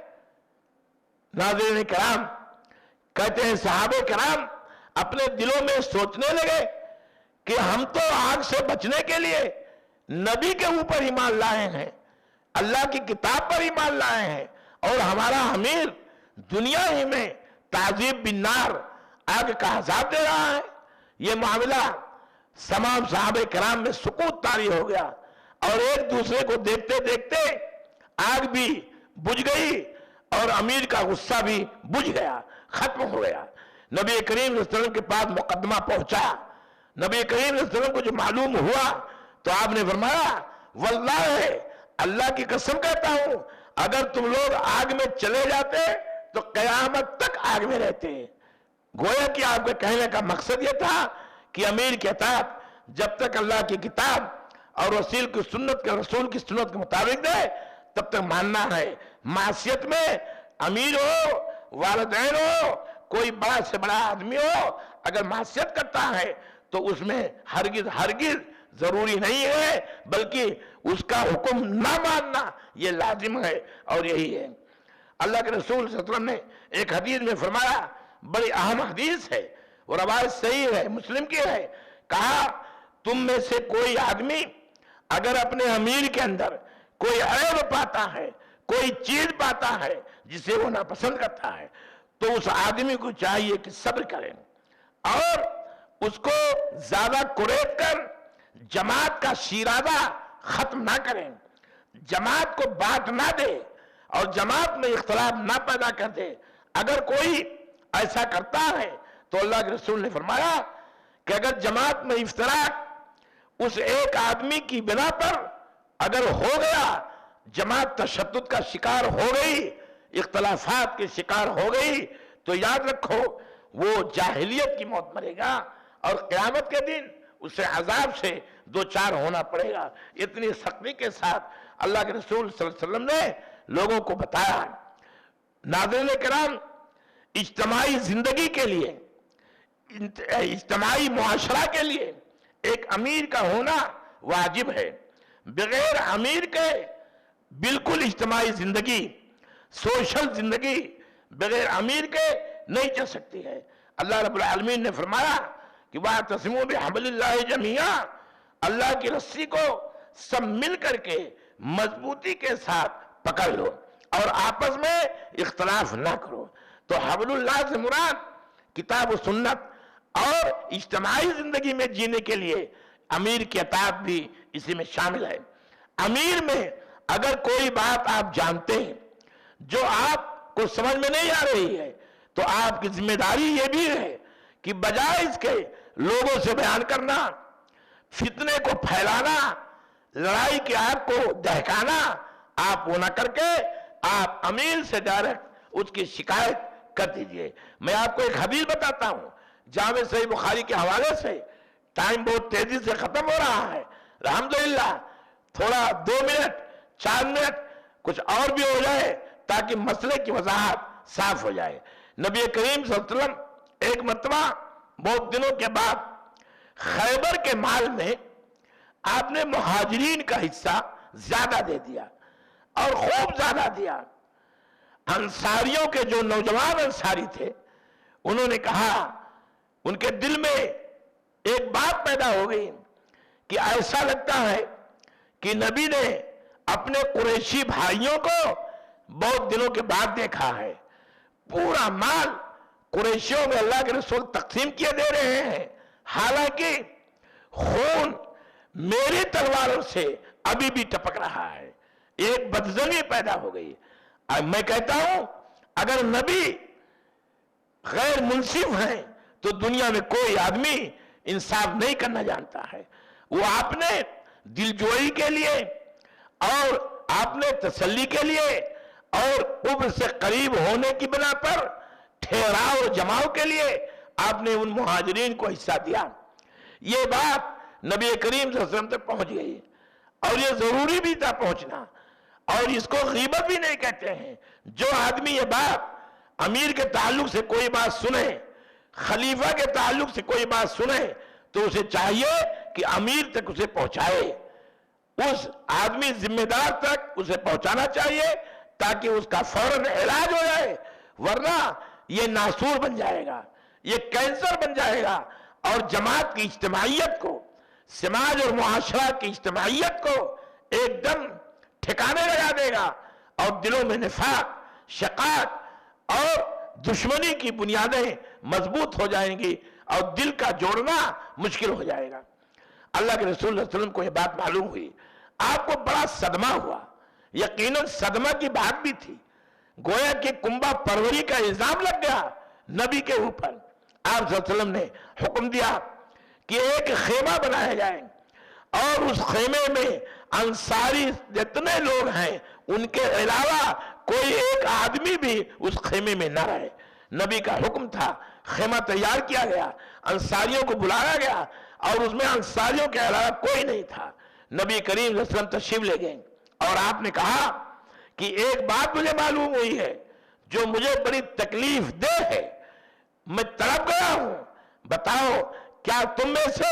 ناظرین کرام کہتے ہیں صحابہ کرام اپنے دلوں میں سوچنے لگے کہ ہم تو آگ سے بچنے کے لیے نبی کے اوپر ایمان لائے ہیں، اللہ کی کتاب پر ایمان لائے ہیں، اور ہمارا امیر دنیا ہی میں تعذیب بالنار آگ کا عذاب دے رہا ہے. یہ معاملہ تمام صحابہ کرام میں سکوت طاری ہو گیا اور ایک دوسرے کو دیکھتے دیکھتے آگ بھی بجھ گئی اور امیر کا غصہ بھی بجھ گیا، ختم ہو گیا. نبی کریم صلی اللہ علیہ وسلم کے پاس مقدمہ پہنچا. نبی کریم صلی اللہ علیہ وسلم کو جو معلوم ہوا تو آپ نے فرمایا واللہ اللہ کی قسم کہتا ہوں اگر تم لوگ آگ میں چلے جاتے تو قیامت تک آگ میں رہتے. گویا کہ آپ کے کہنے کا مقصد یہ تھا کہ امیر کی اطاعت جب تک اللہ کی کتاب اور رسول کی سنت کے مطابق دے تب تک ماننا ہے. معصیت میں امیر ہو، والدین ہو، کوئی بڑا سے بڑا آدمی ہو، اگر معصیت کرتا ہے تو اس میں ہرگز ضروری نہیں ہے بلکہ اس کا حکم نہ ماننا یہ لازم ہے، اور یہی ہے اللہ کے رسول صلی اللہ علیہ وسلم نے ایک حدیث میں فرمایا، بڑی اہم حدیث ہے اور روایت صحیح ہے، مسلم کی ہے، کہا تم میں سے کوئی آدمی اگر اپنے امیر کے اندر کوئی عیب پاتا ہے، کوئی چیز پاتا ہے جسے وہ ناپسند کرتا ہے، تو اس آدمی کو چاہیے کہ صبر کریں اور اس کو زیادہ کریٹ کر جماعت کا شیرازہ ختم نہ کریں، جماعت کو بانٹ نہ دے اور جماعت میں اختلاف نہ پیدا کر دے۔ اگر کوئی ایسا کرتا ہے تو اللہ کے رسول نے فرمایا کہ اگر جماعت میں افتراق اس ایک آدمی کی بنا پر اگر ہو گیا، جماعت تشدد کا شکار ہو گئی، اختلافات کی شکار ہو گئی، تو یاد رکھو وہ جاہلیت کی موت مرے گا اور قیامت کے دن اسے عذاب سے دوچار ہونا پڑے گا۔ اتنی سختی کے ساتھ اللہ کے رسول صلی اللہ علیہ وسلم نے لوگوں کو بتایا۔ ناظرین کرام، اجتماعی زندگی کے لیے، اجتماعی معاشرہ کے لیے ایک امیر کا ہونا واجب ہے۔ بغیر امیر کے بالکل اجتماعی زندگی، سوشل زندگی بغیر امیر کے نہیں چل سکتی ہے۔ اللہ رب العالمین نے فرمایا کہ وَاعْتَصِمُوا بِحَبْلِ اللَّهِ جَمِيعًا، اللہ کی رسی کو سب مل کر کے مضبوطی کے ساتھ پکڑ لو اور آپس میں اختلاف نہ کرو۔ تو حبل اللہ سے مراد کتاب و سنت اور اجتماعی زندگی میں جینے کے لیے امیر کی اطاعت بھی اسی میں شامل ہے۔ امیر میں اگر کوئی بات آپ جانتے ہیں جو آپ کو سمجھ میں نہیں آ رہی ہے تو آپ کی ذمہ داری یہ بھی ہے کہ بجائے اس کے لوگوں سے بیان کرنا، فتنے کو پھیلانا، لڑائی کی آگ کو دہکانا، آپ وہ نہ کر کے آپ امیر سے ڈائریکٹ اس کی شکایت کر دیجئے۔ میں آپ کو ایک حدیث بتاتا ہوں جامع صحیح بخاری کے حوالے سے، ٹائم بہت تیزی سے ختم ہو رہا ہے، الحمدللہ تھوڑا 2 منٹ 4 منٹ کچھ اور بھی ہو جائے تاکہ مسئلے کی وضاحت صاف ہو جائے۔ نبی کریم صلی اللہ علیہ وسلم ایک مرتبہ بہت دنوں کے بعد خیبر کے مال میں آپ نے مہاجرین کا حصہ زیادہ دے دیا اور خوب زیادہ دیا۔ انصاریوں کے جو نوجوان انصاری تھے انہوں نے کہا، ان کے دل میں ایک بات پیدا ہو گئی کہ ایسا لگتا ہے کہ نبی نے اپنے قریشی بھائیوں کو بہت دنوں کے بعد دیکھا ہے، پورا مال قریشیوں میں اللہ کے رسول تقسیم کیے دے رہے ہیں، حالانکہ خون میری تلواروں سے ابھی بھی ٹپک رہا ہے۔ ایک بدظنی پیدا ہو گئی۔ اب میں کہتا ہوں اگر نبی غیر منصف ہیں تو دنیا میں کوئی آدمی انصاف نہیں کرنا جانتا ہے۔ وہ آپ نے دلجوئی کے لیے اور آپ نے تسلی کے لیے اور قبر سے قریب ہونے کی بنا پر ٹھہراؤ اور جماؤ کے لیے آپ نے ان مہاجرین کو حصہ دیا۔ یہ بات نبی کریم صلی اللہ علیہ وسلم تک پہنچ گئی اور یہ ضروری بھی تھا پہنچنا، اور اس کو غیبت بھی نہیں کہتے ہیں۔ جو آدمی یہ بات امیر کے تعلق سے کوئی بات سنے، خلیفہ کے تعلق سے کوئی بات سنے، تو اسے چاہیے کہ امیر تک اسے پہنچائے، اس آدمی ذمہ دار تک اسے پہنچانا چاہیے تاکہ اس کا فوراً علاج ہو جائے، ورنہ یہ ناسور بن جائے گا، یہ کینسر بن جائے گا اور جماعت کی اجتماعیت کو، سماج اور معاشرہ کی اجتماعیت کو ایک دم ٹھکانے لگا دے گا اور دلوں میں نفاق، شقاق اور دشمنی کی بنیادیں مضبوط ہو جائیں گی اور دل کا جوڑنا مشکل ہو جائے گا۔ اللہ کے رسول صلی اللہ علیہ وسلم کو یہ بات معلوم ہوئی، آپ کو بڑا صدمہ ہوا، یقیناً صدمہ کی بات بھی تھی، گویا کہ کنبہ پروری کا الزام لگ گیا نبی کے اوپر۔ آپ صلی اللہ علیہ وسلم نے حکم دیا کہ ایک خیمہ بنایا جائے اور اس خیمے میں انصاری جتنے لوگ ہیں ان کے علاوہ کوئی ایک آدمی بھی اس خیمے میں نہ رہے۔ نبی کا حکم تھا، خیمہ تیار کیا گیا، انصاریوں کو بلایا گیا اور اس میں انصاریوں کے علاوہ کوئی نہیں تھا۔ نبی کریم صلی اللہ علیہ وسلم تشریف لے گئے اور آپ نے کہا کہ ایک بات مجھے معلوم ہوئی ہے جو مجھے بڑی تکلیف دہ ہے، میں تڑپ گیا ہوں، بتاؤ کیا تم میں سے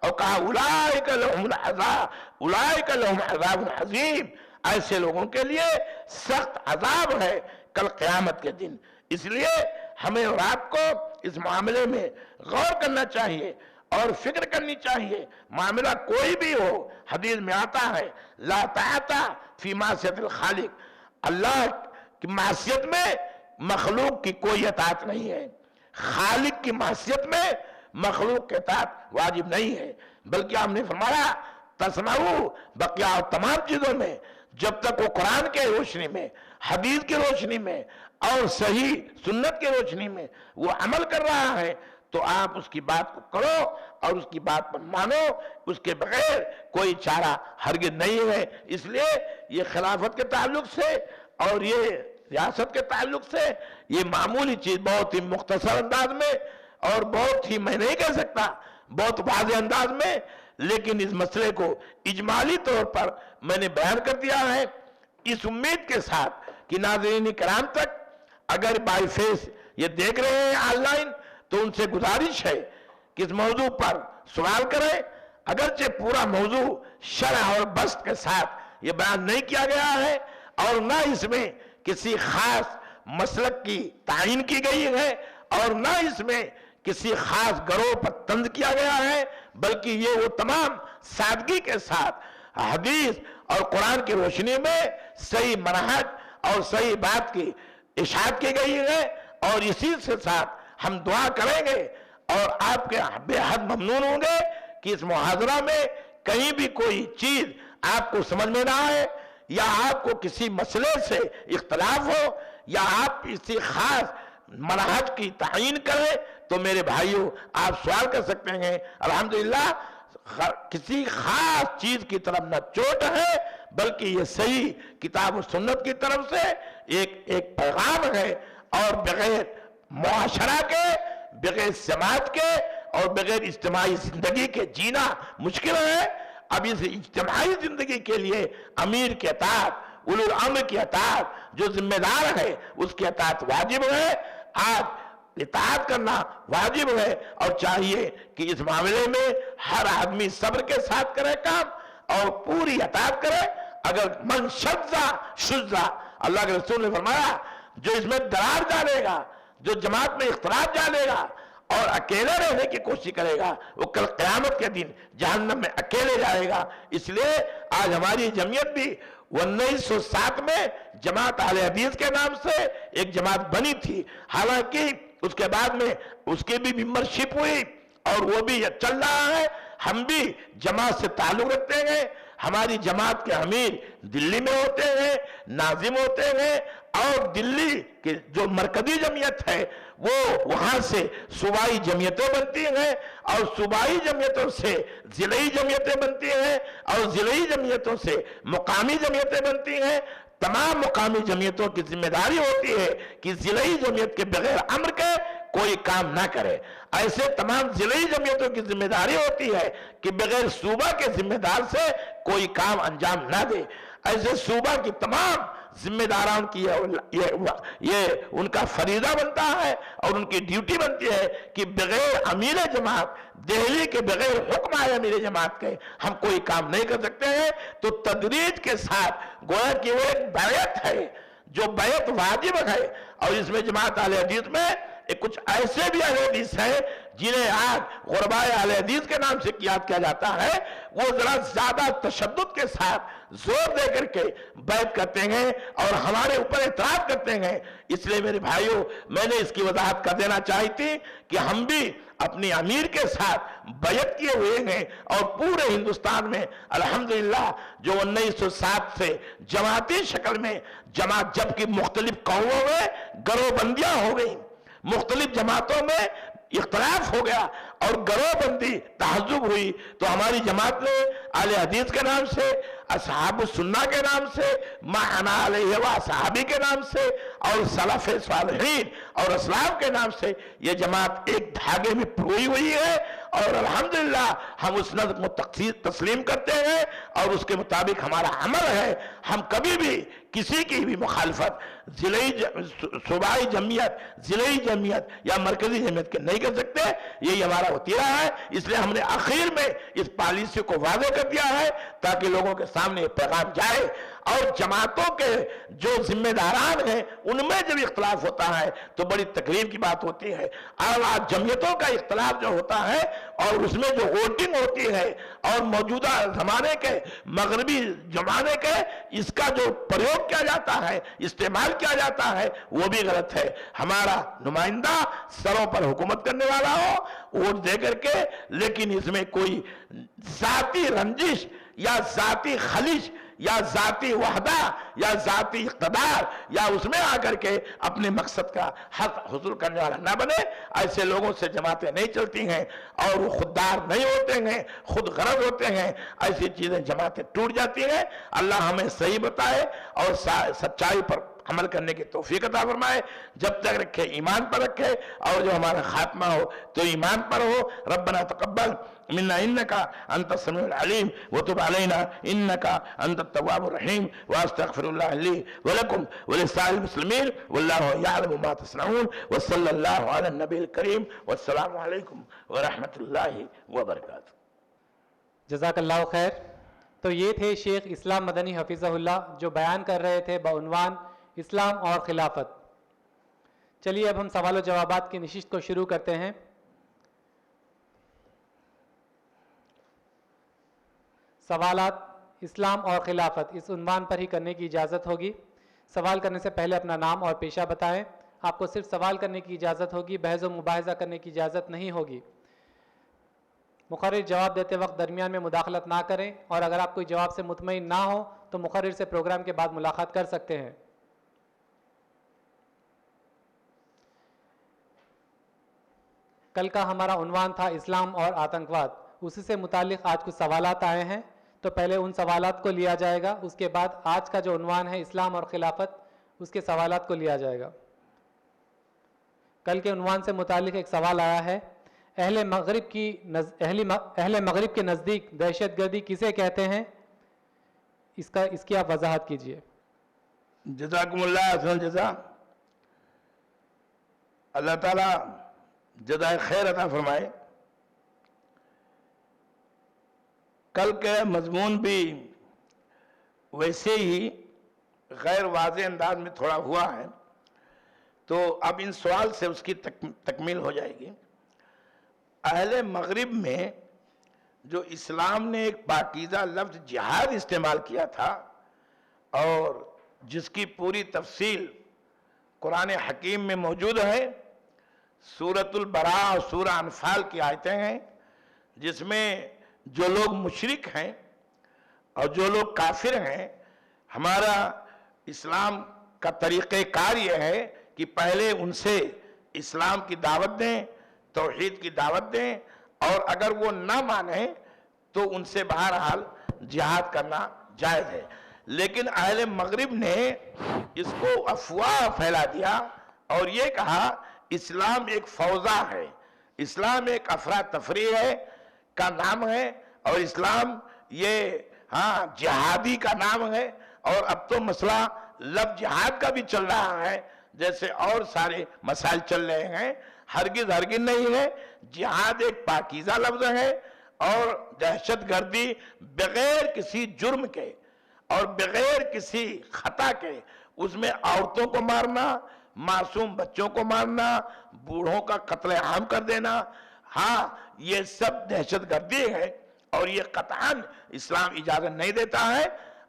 اور کہا اولئک لہم العذاب اولئک لہم عذاب عظیم، ایسے لوگوں کے لیے سخت عذاب ہے کل قیامت کے دن۔ اس لیے ہمیں اور آپ کو اس معاملے میں غور کرنا چاہیے اور فکر کرنی چاہیے۔ معاملہ کوئی بھی ہو، حدیث میں آتا ہے لا طاعت فی معصیت الخالق، اللہ کی معصیت میں مخلوق کی کوئی اطاعت نہیں ہے، خالق کی معصیت میں مخلوق کے اطاعت واجب نہیں ہے، بلکہ ہم نے فرمایا تسمعوا بقیہ اور تمام چیزوں میں جب تک وہ قرآن کے روشنی میں، حدیث کی روشنی میں اور صحیح سنت کی روشنی میں وہ عمل کر رہا ہے تو آپ اس کی بات کو کرو اور اس کی بات پر مانو، اس کے بغیر کوئی چارہ ہرگز نہیں ہے۔ اس لیے یہ خلافت کے تعلق سے اور یہ ریاست کے تعلق سے یہ معمولی چیز بہت ہی مختصر انداز میں اور بہت ہی میں نہیں کہہ سکتا بہت واضح انداز میں، لیکن اس مسئلے کو اجمالی طور پر میں نے بیان کر دیا ہے، اس امید کے ساتھ کہ ناظرین کرام تک اگر بائی فیس یہ دیکھ رہے ہیں آن لائن تو ان سے گزارش ہے کہ اس موضوع پر سوال کریں، اگرچہ پورا موضوع شرح اور بسط کے ساتھ یہ بیان نہیں کیا گیا ہے اور نہ اس میں کسی خاص مسلک کی تعین کی گئی ہے اور نہ اس میں کسی خاص گروہ پر طنز کیا گیا ہے، بلکہ یہ وہ تمام سادگی کے ساتھ حدیث اور قرآن کی روشنی میں صحیح منہج اور صحیح بات کی اشاعت کی گئی ہے، اور اسی سے ساتھ ہم دعا کریں گے اور آپ کے بے حد ممنون ہوں گے کہ اس محاضرہ میں کہیں بھی کوئی چیز آپ کو سمجھ میں نہ آئے یا آپ کو کسی مسئلے سے اختلاف ہو یا آپ کسی خاص منہج کی تعین کریں تو میرے بھائیوں آپ سوال کر سکتے ہیں۔ الحمدللہ کسی خاص چیز کی طرف نہ چوٹ ہے بلکہ یہ صحیح کتاب و سنت کی طرف سے ایک پیغام ہے، اور بغیر معاشرہ کے، بغیر سماج کے اور بغیر اجتماعی زندگی کے جینا مشکل ہے۔ اب اس اجتماعی زندگی کے لیے امیر کی اطاعت، اولو الامر کی اطاعت، جو ذمہ دار ہے اس کی اطاعت واجب ہے، آج اطاعت کرنا واجب ہے، اور چاہیے کہ اس معاملے میں ہر آدمی صبر کے ساتھ کرے کام اور پوری اطاعت کرے۔ اگر من شذا شذا، اللہ کے رسول نے فرمایا جو اس میں درار ڈالے گا، جو جماعت میں اختلاف ڈالے گا اور اکیلے رہنے کی کوشش کرے گا وہ کل قیامت کے دن جہنم میں اکیلے جائے گا۔ اس لیے آج ہماری جمعیت بھی 1907 میں جماعت اہل حدیث کے نام سے ایک جماعت بنی تھی، حالانکہ اس کے بعد میں اس کی بھی ممبرشپ ہوئی اور وہ بھی چل رہا ہے۔ ہم بھی جماعت سے تعلق رکھتے ہیں، ہماری جماعت کے امیر دلی میں ہوتے ہیں، ناظم ہوتے ہیں، اور دلی کی جو مرکزی جمعیت ہے وہ وہاں سے صوبائی جمعیتیں بنتی ہیں اور صوبائی جمعیتوں سے ضلعی جمعیتیں بنتی ہیں اور ضلعی جمعیتوں سے مقامی جمعیتیں بنتی ہیں۔ تمام مقامی جمعیتوں کی ذمہ داری ہوتی ہے کہ ضلعی جمعیت کے بغیر امر کے کوئی کام نہ کرے، ایسے تمام ضلعی جمعیتوں کی ذمہ داری ہوتی ہے کہ بغیر صوبہ کے ذمہ دار سے کوئی کام انجام نہ دے۔ ایسے صوبہ کی تمام ذمہ داران کی یہ ان کا فریضہ بنتا ہے اور ان کی ڈیوٹی بنتی ہے کہ بغیر امیر جماعت، دہلی کے بغیر حکم آئے امیر جماعت کے ہم کوئی کام نہیں کر سکتے ہیں۔ تو تدریج کے ساتھ گویا کہ وہ ایک بیعت ہے جو بیعت واجب ہے، اور اس میں جماعت اہل حدیث میں کچھ ایسے بھی اہل حدیث ہیں جنہیں آج غرباء اہل حدیث کے نام سے یاد کیا جاتا ہے، وہ ذرا زیادہ تشدد کے ساتھ زور دے کر کے بیعت کرتے ہیں اور ہمارے اوپر اعتراض کرتے ہیں۔ اس لیے میرے بھائیوں میں نے اس کی وضاحت کر دینا چاہی تھی کہ ہم بھی اپنے امیر کے ساتھ بیعت کیے ہوئے ہیں، اور پورے ہندوستان میں الحمدللہ جو 1907 سے جماعتی شکل میں جماعت، جبکہ مختلف قوموں میں گروہ بندیاں ہو گئیں، مختلف جماعتوں میں اختلاف ہو گیا اور گروہ بندی تہذب ہوئی، تو ہماری جماعت نے اہل حدیث کے نام سے، اصحاب السنہ کے نام سے، ما انا علیہ و صحابی کے نام سے، اور سلف صالحین اور اسلاف کے نام سے یہ جماعت ایک دھاگے میں پروئی ہوئی ہے، اور الحمدللہ ہم اس نظم کو تسلیم کرتے ہیں اور اس کے مطابق ہمارا عمل ہے۔ ہم کبھی بھی کسی کی بھی مخالفت صوبائی جمعیت، ضلعی جمعیت یا مرکزی جمعیت کے نہیں کر سکتے، یہی ہمارا ہوتی رہا ہے، اس لیے ہم نے آخر میں اس پالیسی کو واضح کر دیا ہے تاکہ لوگوں کے سامنے یہ پیغام جائے۔ اور جماعتوں کے جو ذمہ داران ہیں ان میں جب اختلاف ہوتا ہے تو بڑی تکلیف کی بات ہوتی ہے، اور آج جمعیتوں کا اختلاف جو ہوتا ہے اور اس میں جو ووٹنگ ہوتی ہے اور موجودہ زمانے کے مغربی زمانے کے اس کا جو پریوگ کیا جاتا ہے، استعمال کیا جاتا ہے، وہ بھی غلط ہے۔ ہمارا نمائندہ سروں پر حکومت کرنے والا ہو ووٹ دے کر کے، لیکن اس میں کوئی ذاتی رنجش یا ذاتی خلش یا ذاتی وحدہ یا ذاتی اقتدار یا اس میں آ کر کے اپنے مقصد کا حق حصول کرنے والا نہ بنے۔ ایسے لوگوں سے جماعتیں نہیں چلتی ہیں اور وہ خوددار نہیں ہوتے ہیں، خود غرض ہوتے ہیں، ایسی چیزیں جماعتیں ٹوٹ جاتی ہیں۔ اللہ ہمیں صحیح بتائے اور سچائی پر عمل کرنے کی توفیق عطا فرمائے۔ جب تک رکھے ایمان پر رکھے، اور جو ہمارا خاتمہ ہو تو ایمان پر ہو۔ ربنا تقبل منا انك انت السميع العليم وتب علينا انك انت التواب الرحيم واستغفر الله لي ولكم ولسائر المسلمين والله يعلم ما تصنعون وصلى الله على النبي الكريم والسلام عليكم ورحمة الله وبركاته۔ جزاک اللہ خیر۔ تو یہ تھے شیخ اسلام مدنی حفظہ اللہ جو بیان کر رہے تھے بعنوان اسلام اور خلافت۔ چلیے اب ہم سوال و جوابات کی نشست کو شروع کرتے ہیں۔ سوالات اسلام اور خلافت اس عنوان پر ہی کرنے کی اجازت ہوگی۔ سوال کرنے سے پہلے اپنا نام اور پیشہ بتائیں۔ آپ کو صرف سوال کرنے کی اجازت ہوگی، بحث و مباحثہ کرنے کی اجازت نہیں ہوگی۔ مقرر جواب دیتے وقت درمیان میں مداخلت نہ کریں، اور اگر آپ کوئی جواب سے مطمئن نہ ہو تو مقرر سے پروگرام کے بعد ملاقات کر سکتے ہیں۔ کل کا ہمارا عنوان تھا اسلام اور آتنکواد، اسی سے متعلق آج کچھ سوالات آئے ہیں، تو پہلے ان سوالات کو لیا جائے گا، اس کے بعد آج کا جو عنوان ہے اسلام اور خلافت اس کے سوالات کو لیا جائے گا۔ کل کے عنوان سے متعلق ایک سوال آیا ہے، اہل مغرب کے نزدیک دہشت گردی کسے کہتے ہیں؟ اس کی آپ وضاحت کیجئے۔ جزاکم اللہ حسن جزا، اللہ تعالیٰ جزائے خیر عطا فرمائے۔ کل کے مضمون بھی ویسے ہی غیر واضح انداز میں تھوڑا ہوا ہے، تو اب ان سوال سے اس کی تکمیل ہو جائے گی۔ اہل مغرب میں جو اسلام نے ایک پاکیزہ لفظ جہاد استعمال کیا تھا، اور جس کی پوری تفصیل قرآن حکیم میں موجود ہے، سورۃ البراء اور سورہ انفال کی آیتیں ہیں، جس میں جو لوگ مشرک ہیں اور جو لوگ کافر ہیں، ہمارا اسلام کا طریقہ کار یہ ہے کہ پہلے ان سے اسلام کی دعوت دیں، توحید کی دعوت دیں، اور اگر وہ نہ مانیں تو ان سے بہرحال جہاد کرنا جائز ہے۔ لیکن اہل مغرب نے اس کو افواہ پھیلا دیا اور یہ کہا اسلام ایک فوضا ہے، اسلام ایک افراتفری ہے کا نام ہے، اور اسلام یہ جہادی کا نام ہے۔ اور اب تو مسئلہ لفظ جہاد کا بھی چل رہا ہے، جیسے اور سارے مسائل چل رہے ہیں۔ ہرگز نہیں ہے، جہاد ایک پاکیزہ لفظ ہے، اور دہشت گردی بغیر کسی جرم کے اور بغیر کسی خطا کے، اس میں عورتوں کو مارنا، معصوم بچوں کو مارنا، بوڑھوں کا قتل عام کر دینا، یہ سب دہشت گردی ہے، اور یہ قطعاً اسلام اجازت نہیں دیتا ہے۔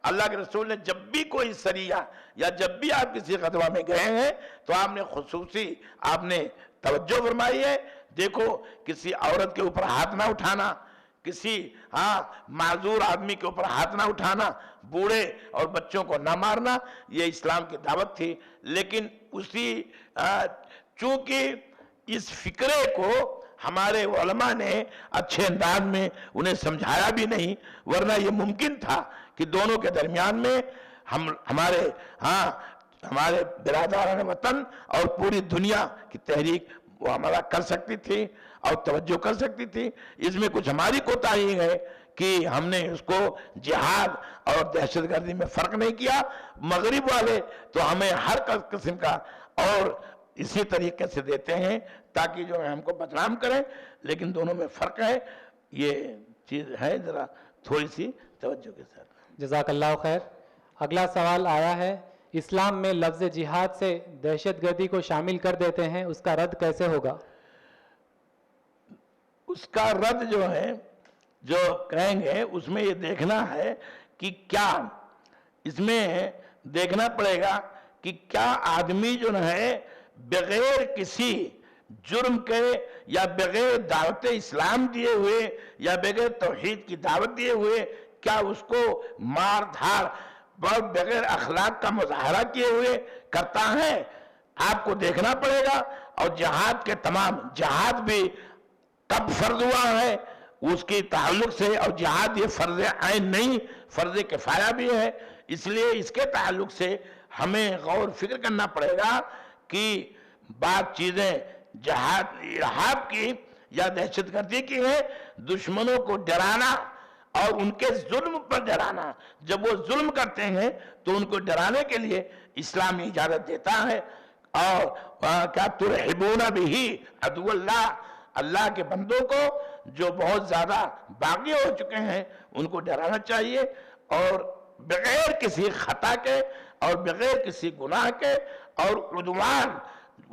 اللہ کے رسول نے جب بھی کوئی سریہ یا جب بھی آپ کسی غزوہ میں گئے ہیں تو آپ نے خصوصی توجہ فرمائی ہے، دیکھو کسی عورت کے اوپر ہاتھ نہ اٹھانا، کسی معذور آدمی کے اوپر ہاتھ نہ اٹھانا، بوڑھے اور بچوں کو نہ مارنا، یہ اسلام کی دعوت تھی۔ لیکن چونکہ اس فکرے کو ہمارے علماء نے اچھے انداز میں انہیں سمجھایا بھی نہیں، ورنہ یہ ممکن تھا کہ دونوں کے درمیان میں ہمارے برادران وطن اور پوری دنیا کی تحریک وہ عملہ کر سکتی تھی اور توجہ کر سکتی تھی۔ اس میں کچھ ہماری کوتاہی ہے کہ ہم نے اس کو جہاد اور دہشت گردی میں فرق نہیں کیا۔ مغرب والے تو ہمیں ہر قسم کا اور اسی طریقے سے دیتے ہیں تاکہ جو ہے ہم کو بدنام کریں، لیکن دونوں میں فرق ہے. یہ چیز ہے، ذرا تھوڑی سی توجہ کے ساتھ. جزاک اللہ خیر. اگلا سوال آیا ہے، اسلام میں لفظ جہاد سے دہشت گردی کو شامل کر دیتے ہیں، اس کا رد کیسے ہوگا؟ اس کا رد جو ہے جو کہیں گے اس میں یہ دیکھنا ہے کہ کیا اس میں دیکھنا پڑے گا کہ کیا آدمی جو ہے بغیر کسی جرم کے یا بغیر دعوت اسلام دیے ہوئے یا بغیر توحید کی دعوت دیے ہوئے کیا اس کو مار دھاڑ بغیر اخلاق کا مظاہرہ کیے ہوئے کرتا ہے. آپ کو دیکھنا پڑے گا. اور جہاد کے تمام جہاد بھی کب فرض ہوا ہے اس کی تعلق سے، اور جہاد یہ فرض عین نہیں، فرض کفایہ بھی ہے. اس لیے اس کے تعلق سے ہمیں غور فکر کرنا پڑے گا کہ بعض چیزیں جہاد ارہاب کی یا دہشت گردی کی ہے، دشمنوں کو ڈرانا اور ان کے ظلم پر ڈرانا. جب وہ ظلم کرتے ہیں تو ان کو ڈرانے کے لیے اسلام اجازت دیتا ہے. اور کیا ترحبون بہ عدو اللہ، اللہ کے بندوں کو جو بہت زیادہ باغی ہو چکے ہیں ان کو ڈرانا چاہیے، اور بغیر کسی خطا کے اور بغیر کسی گناہ کے. اور عدوان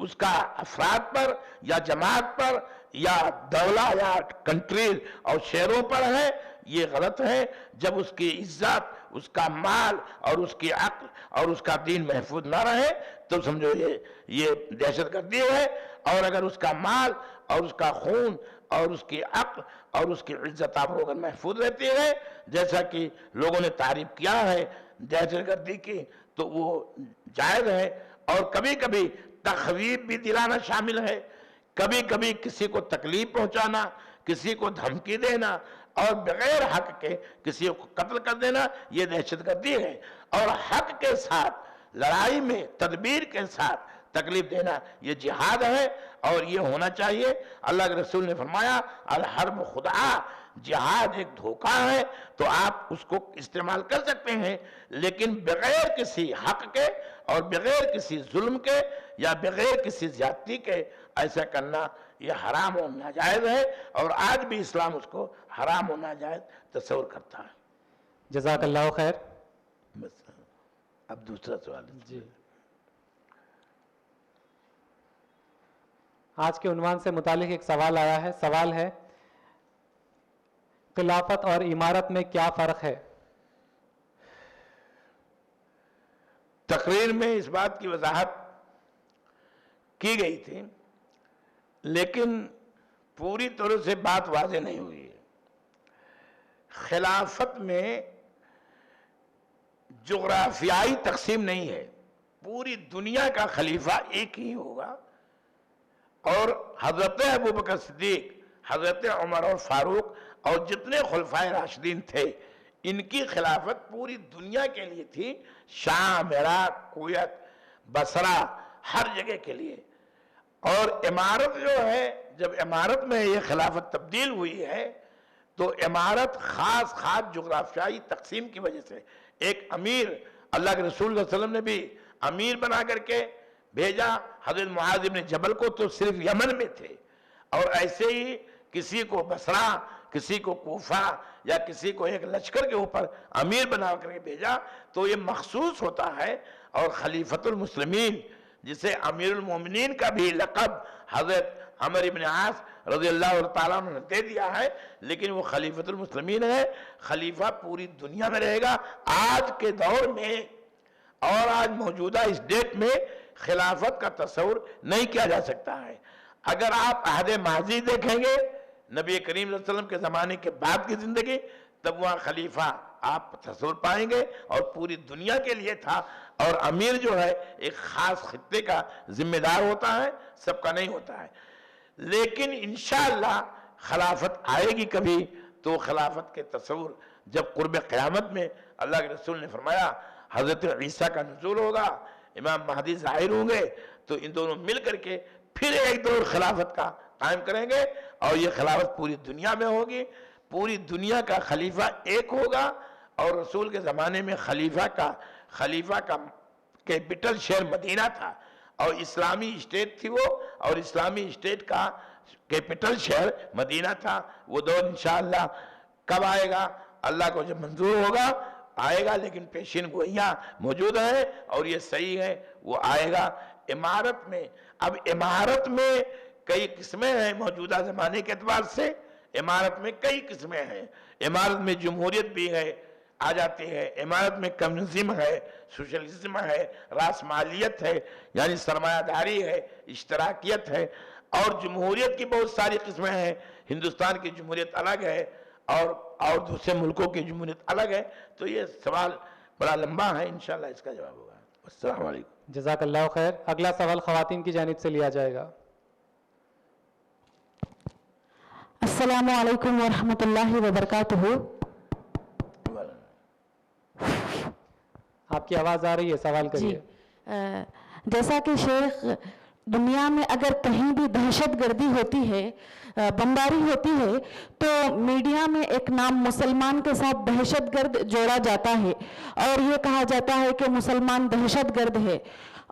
اس کا افراد پر یا جماعت پر یا دولہ یا کنٹریز اور شہروں پر ہے، یہ غلط ہے. جب اس کی عزت، اس کا مال اور اس کی عقل اور اس کا دین محفوظ نہ رہے تو سمجھو یہ دہشت گردی ہے. اور اگر اس کا مال اور اس کا خون اور اس کی عقل اور اس کی عزت آبرو اگر محفوظ رہتی ہے جیسا کہ لوگوں نے تعریف کیا ہے دہشت گردی کی، تو وہ جائز ہے. اور کبھی کبھی تخویف بھی دلانا شامل ہے، کبھی کبھی کسی کو تکلیف پہنچانا، کسی کو دھمکی دینا اور بغیر حق کے کسی کو قتل کر دینا، یہ دہشت گردی ہے. اور حق کے ساتھ لڑائی میں تدبیر کے ساتھ تکلیف دینا یہ جہاد ہے، اور یہ ہونا چاہیے. اللہ کے رسول نے فرمایا الحرب خدعہ، جہاد ایک دھوکہ ہے. تو آپ اس کو استعمال کر سکتے ہیں لیکن بغیر کسی حق کے اور بغیر کسی ظلم کے یا بغیر کسی زیادتی کے ایسا کرنا یہ حرام و ناجائز ہے. اور آج بھی اسلام اس کو حرام و ناجائز تصور کرتا ہے. جزاک اللہ خیر. بس اب دوسرا سوال. جی، آج کے عنوان سے متعلق ایک سوال آیا ہے. سوال ہے خلافت اور امارت میں کیا فرق ہے؟ تقریر میں اس بات کی وضاحت کی گئی تھی لیکن پوری طرح سے بات واضح نہیں ہوئی ہے. خلافت میں جغرافیائی تقسیم نہیں ہے، پوری دنیا کا خلیفہ ایک ہی ہوگا. اور حضرت ابوبکر صدیق، حضرت عمر اور فاروق اور جتنے خلفائے راشدین تھے ان کی خلافت پوری دنیا کے لیے تھی، شام، عراق، کویت، بصرہ، ہر جگہ کے لیے. اور امارت جو ہے، جب امارت میں یہ خلافت تبدیل ہوئی ہے تو امارت خاص جغرافیائی تقسیم کی وجہ سے ایک امیر، اللہ کے رسول صلی اللہ علیہ وسلم نے بھی امیر بنا کر کے بھیجا. حضرت معاذ بن جبل کو تو صرف یمن میں تھے، اور ایسے ہی کسی کو بصرہ، کسی کو کوفہ یا کسی کو ایک لشکر کے اوپر امیر بنا کر کے بھیجا. تو یہ مخصوص ہوتا ہے. اور خلیفۃ المسلمین جسے امیر المومنین کا بھی لقب حضرت عمر بن عاص رضی اللہ تعالیٰ عنہ نے دے دیا ہے، لیکن وہ خلیفۃ المسلمین ہے. خلیفہ پوری دنیا میں رہے گا. آج کے دور میں اور آج موجودہ اس ڈیٹ میں خلافت کا تصور نہیں کیا جا سکتا ہے. اگر آپ عہد ماضی دیکھیں گے، نبی کریم صلی اللہ علیہ وسلم کے زمانے کے بعد کی زندگی، تب وہاں خلیفہ آپ تصور پائیں گے اور پوری دنیا کے لیے تھا. اور امیر جو ہے ایک خاص خطے کا ذمہ دار ہوتا ہے، سب کا نہیں ہوتا ہے. لیکن انشاءاللہ خلافت آئے گی کبھی تو خلافت کے تصور جب قرب قیامت میں اللہ کے رسول نے فرمایا حضرت عیسیٰ کا نزول ہوگا، امام مہدی ظاہر ہوں گے، تو ان دونوں مل کر کے پھر ایک دور خلافت کا قائم کریں گے. اور یہ خلافت پوری دنیا میں ہوگی. پوری دنیا کا خلیفہ ایک ہوگا. اور رسول کے زمانے میں خلیفہ کا کیپٹل شہر مدینہ تھا. اور اسلامی اسٹیٹ تھی وہ، اور اسلامی اسٹیٹ کا کیپٹل شہر مدینہ تھا۔ وہ دور انشاءاللہ کب آئے گا؟ اللہ کو جب منظور ہوگا آئے گا، لیکن پیشین گوئیاں موجود ہیں اور یہ صحیح ہے، وہ آئے گا۔ امارت میں، اب امارت میں کئی قسمیں ہیں موجودہ زمانے کے اعتبار سے، امارت میں کئی قسمیں ہیں۔ امارت میں جمہوریت بھی ہے، آ جاتی ہے، امارت میں کمیونزم ہے، سوشلزم ہے، راسمالیت ہے یعنی سرمایہ داری ہے، اشتراکیت ہے، اور جمہوریت کی بہت ساری قسمیں ہیں۔ ہندوستان کی جمہوریت الگ ہے اور دوسرے ملکوں کی جمہوریت الگ ہے۔ تو یہ سوال بڑا لمبا ہے، انشاءاللہ اس کا جواب ہوگا۔ السلام علیکم۔ جزاک اللہ خیر۔ اگلا سوال خواتین کی جانب سے لیا جائے گا۔ السلام علیکم ورحمۃ اللہ وبرکاتہ۔ آپ کی آواز آ رہی ہے، سوال کریے۔ جیسا کہ شیخ، دنیا میں اگر کہیں بھی دہشت گردی ہوتی ہے، بمباری ہوتی ہے، تو میڈیا میں ایک نام مسلمان کے ساتھ دہشت گرد جوڑا جاتا ہے اور یہ کہا جاتا ہے کہ مسلمان دہشت گرد ہے،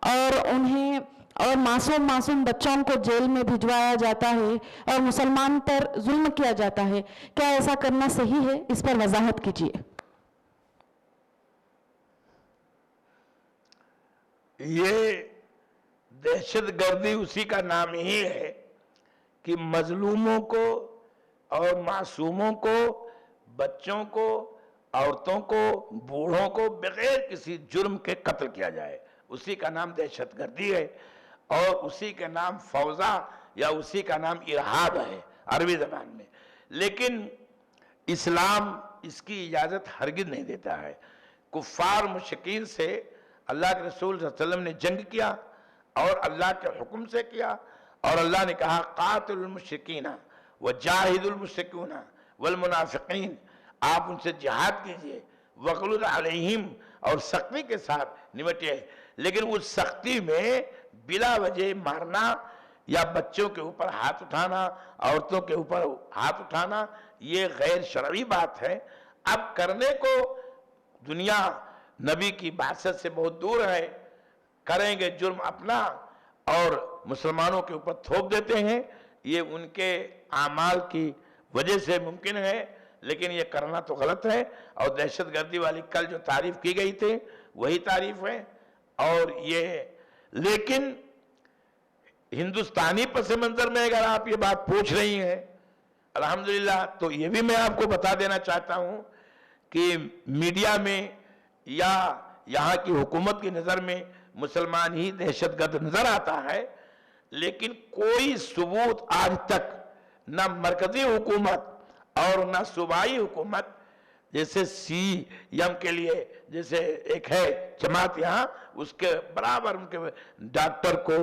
اور معصوم بچوں کو جیل میں بھجوایا جاتا ہے اور مسلمان پر ظلم کیا جاتا ہے۔ کیا ایسا کرنا صحیح ہے؟ اس پر وضاحت کیجیے۔ یہ دہشت گردی اسی کا نام ہی ہے کہ مظلوموں کو اور معصوموں کو، بچوں کو، عورتوں کو، بوڑھوں کو بغیر کسی جرم کے قتل کیا جائے، اسی کا نام دہشت گردی ہے، اور اسی کا نام فوضا یا اسی کا نام ارہاب ہے عربی زبان میں۔ لیکن اسلام اس کی اجازت ہرگز نہیں دیتا ہے۔ کفار مشرکین سے اللہ کے رسول صلی اللہ علیہ وسلم نے جنگ کیا اور اللہ کے حکم سے کیا، اور اللہ نے کہا قاتل المشرکین وجاہد المشرکین والمنافقین، آپ ان سے جہاد کیجئے، وغلظ علیہم، اور سختی کے ساتھ نمٹیے۔ لیکن اس سختی میں بلا وجہ مارنا یا بچوں کے اوپر ہاتھ اٹھانا، عورتوں کے اوپر ہاتھ اٹھانا، یہ غیر شرعی بات ہے۔ اب کرنے کو دنیا نبی کی بعثت سے بہت دور ہے، کریں گے جرم اپنا اور مسلمانوں کے اوپر تھوپ دیتے ہیں، یہ ان کے اعمال کی وجہ سے ممکن ہے، لیکن یہ کرنا تو غلط ہے۔ اور دہشت گردی والی کل جو تعریف کی گئی تھی وہی تعریف ہے، اور یہ لیکن ہندوستانی پس منظر میں اگر آپ یہ بات پوچھ رہی ہیں الحمدللہ، تو یہ بھی میں آپ کو بتا دینا چاہتا ہوں کہ میڈیا میں یا یہاں کی حکومت کی نظر میں مسلمان ہی دہشت گرد نظر آتا ہے، لیکن کوئی ثبوت آج تک نہ مرکزی حکومت اور نہ صوبائی حکومت، جیسے سی یم کے لیے جیسے ایک ہے جماعت یہاں، اس کے برابر ان کے ڈاکٹر کو،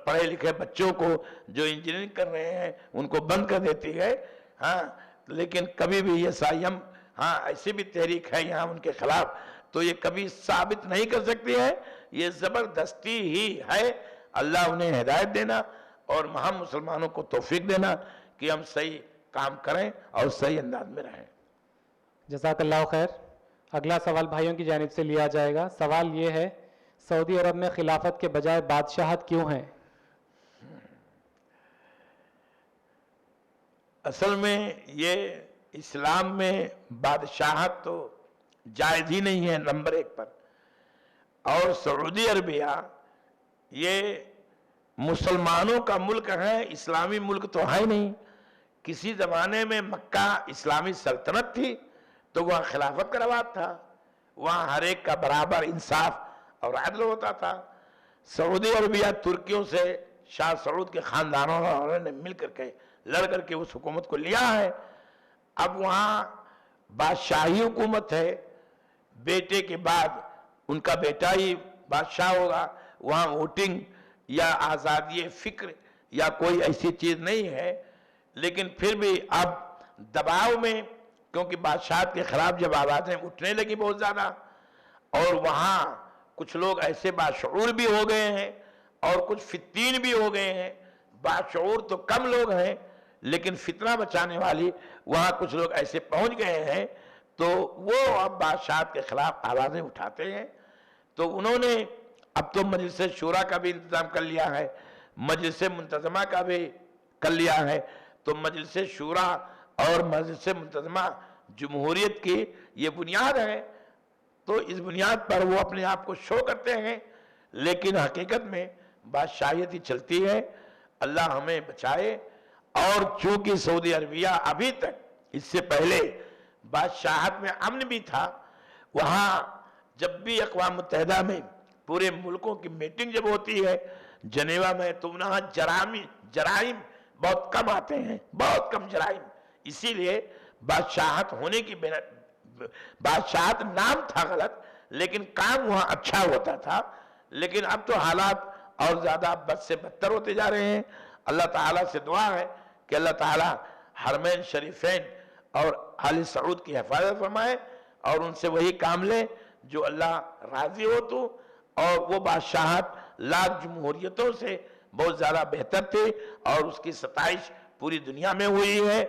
پڑھے لکھے بچوں کو جو انجینئرنگ کر رہے ہیں ان کو بند کر دیتی ہے۔ ہاں، لیکن کبھی بھی یہ سائم، ہاں ایسی بھی تحریک ہے یہاں ان کے خلاف، تو یہ کبھی ثابت نہیں کر سکتی ہے، یہ زبردستی ہی ہے۔ اللہ انہیں ہدایت دینا اور ہم مسلمانوں کو توفیق دینا کہ ہم صحیح کام کریں اور صحیح انداز میں رہیں۔ جزاک اللہ خیر۔ اگلا سوال بھائیوں کی جانب سے لیا جائے گا۔ سوال یہ ہے، سعودی عرب میں خلافت کے بجائے بادشاہت کیوں ہے؟ اصل میں یہ اسلام میں بادشاہت تو جائز ہی نہیں ہے نمبر 1 پر، اور سعودی عربیہ یہ مسلمانوں کا ملک ہے، اسلامی ملک تو ہے نہیں۔ کسی زمانے میں مکہ اسلامی سلطنت تھی تو وہاں خلافت کا رواج تھا، وہاں ہر ایک کا برابر انصاف اور عدل ہوتا تھا۔ سعودی عربیہ ترکیوں سے شاہ سعود کے خاندانوں نے مل کر کے لڑ کر کے اس حکومت کو لیا ہے۔ اب وہاں بادشاہی حکومت ہے، بیٹے کے بعد ان کا بیٹا ہی بادشاہ ہوگا، وہاں ووٹنگ یا آزادی فکر یا کوئی ایسی چیز نہیں ہے۔ لیکن پھر بھی اب دباؤ میں، کیونکہ بادشاہت کے خلاف جب آوازیں اٹھنے لگی بہت زیادہ، اور وہاں کچھ لوگ ایسے باشعور بھی ہو گئے ہیں اور کچھ فتین بھی ہو گئے ہیں۔ باشعور تو کم لوگ ہیں، لیکن فتنہ بچانے والی وہاں کچھ لوگ ایسے پہنچ گئے ہیں، تو وہ اب بادشاہت کے خلاف آوازیں اٹھاتے ہیں۔ تو انہوں نے اب تو مجلس شورا کا بھی انتظام کر لیا ہے، مجلس منتظمہ کا بھی کر لیا ہے، تو مجلس شورا اور مجلس منتظمہ جمہوریت کی یہ بنیاد ہے، تو اس بنیاد پر وہ اپنے آپ کو شو کرتے ہیں، لیکن حقیقت میں بادشاہیت ہی چلتی ہے۔ اللہ ہمیں بچائے۔ اور چونکہ سعودی عربیہ ابھی تک، اس سے پہلے بادشاہت میں امن بھی تھا، وہاں جب بھی اقوام متحدہ میں پورے ملکوں کی میٹنگ جب ہوتی ہے جنیوا میں، تو وہاں جرائم بہت کم آتے ہیں، بہت کم جرائم۔ اسی لیے بادشاہت ہونے کی بادشاہت نام تھا غلط، لیکن کام وہاں اچھا ہوتا تھا۔ لیکن اب تو حالات اور زیادہ بد سے بدتر ہوتے جا رہے ہیں۔ اللہ تعالیٰ سے دعا ہے کہ اللہ تعالیٰ حرمین شریفین اور آل سعود کی حفاظت فرمائے، اور ان سے وہی کام لے جو اللہ راضی ہو تو، اور وہ بادشاہت لاکھ جمہوریتوں سے بہت زیادہ بہتر تھی، اور اس کی ستائش پوری دنیا میں ہوئی ہے۔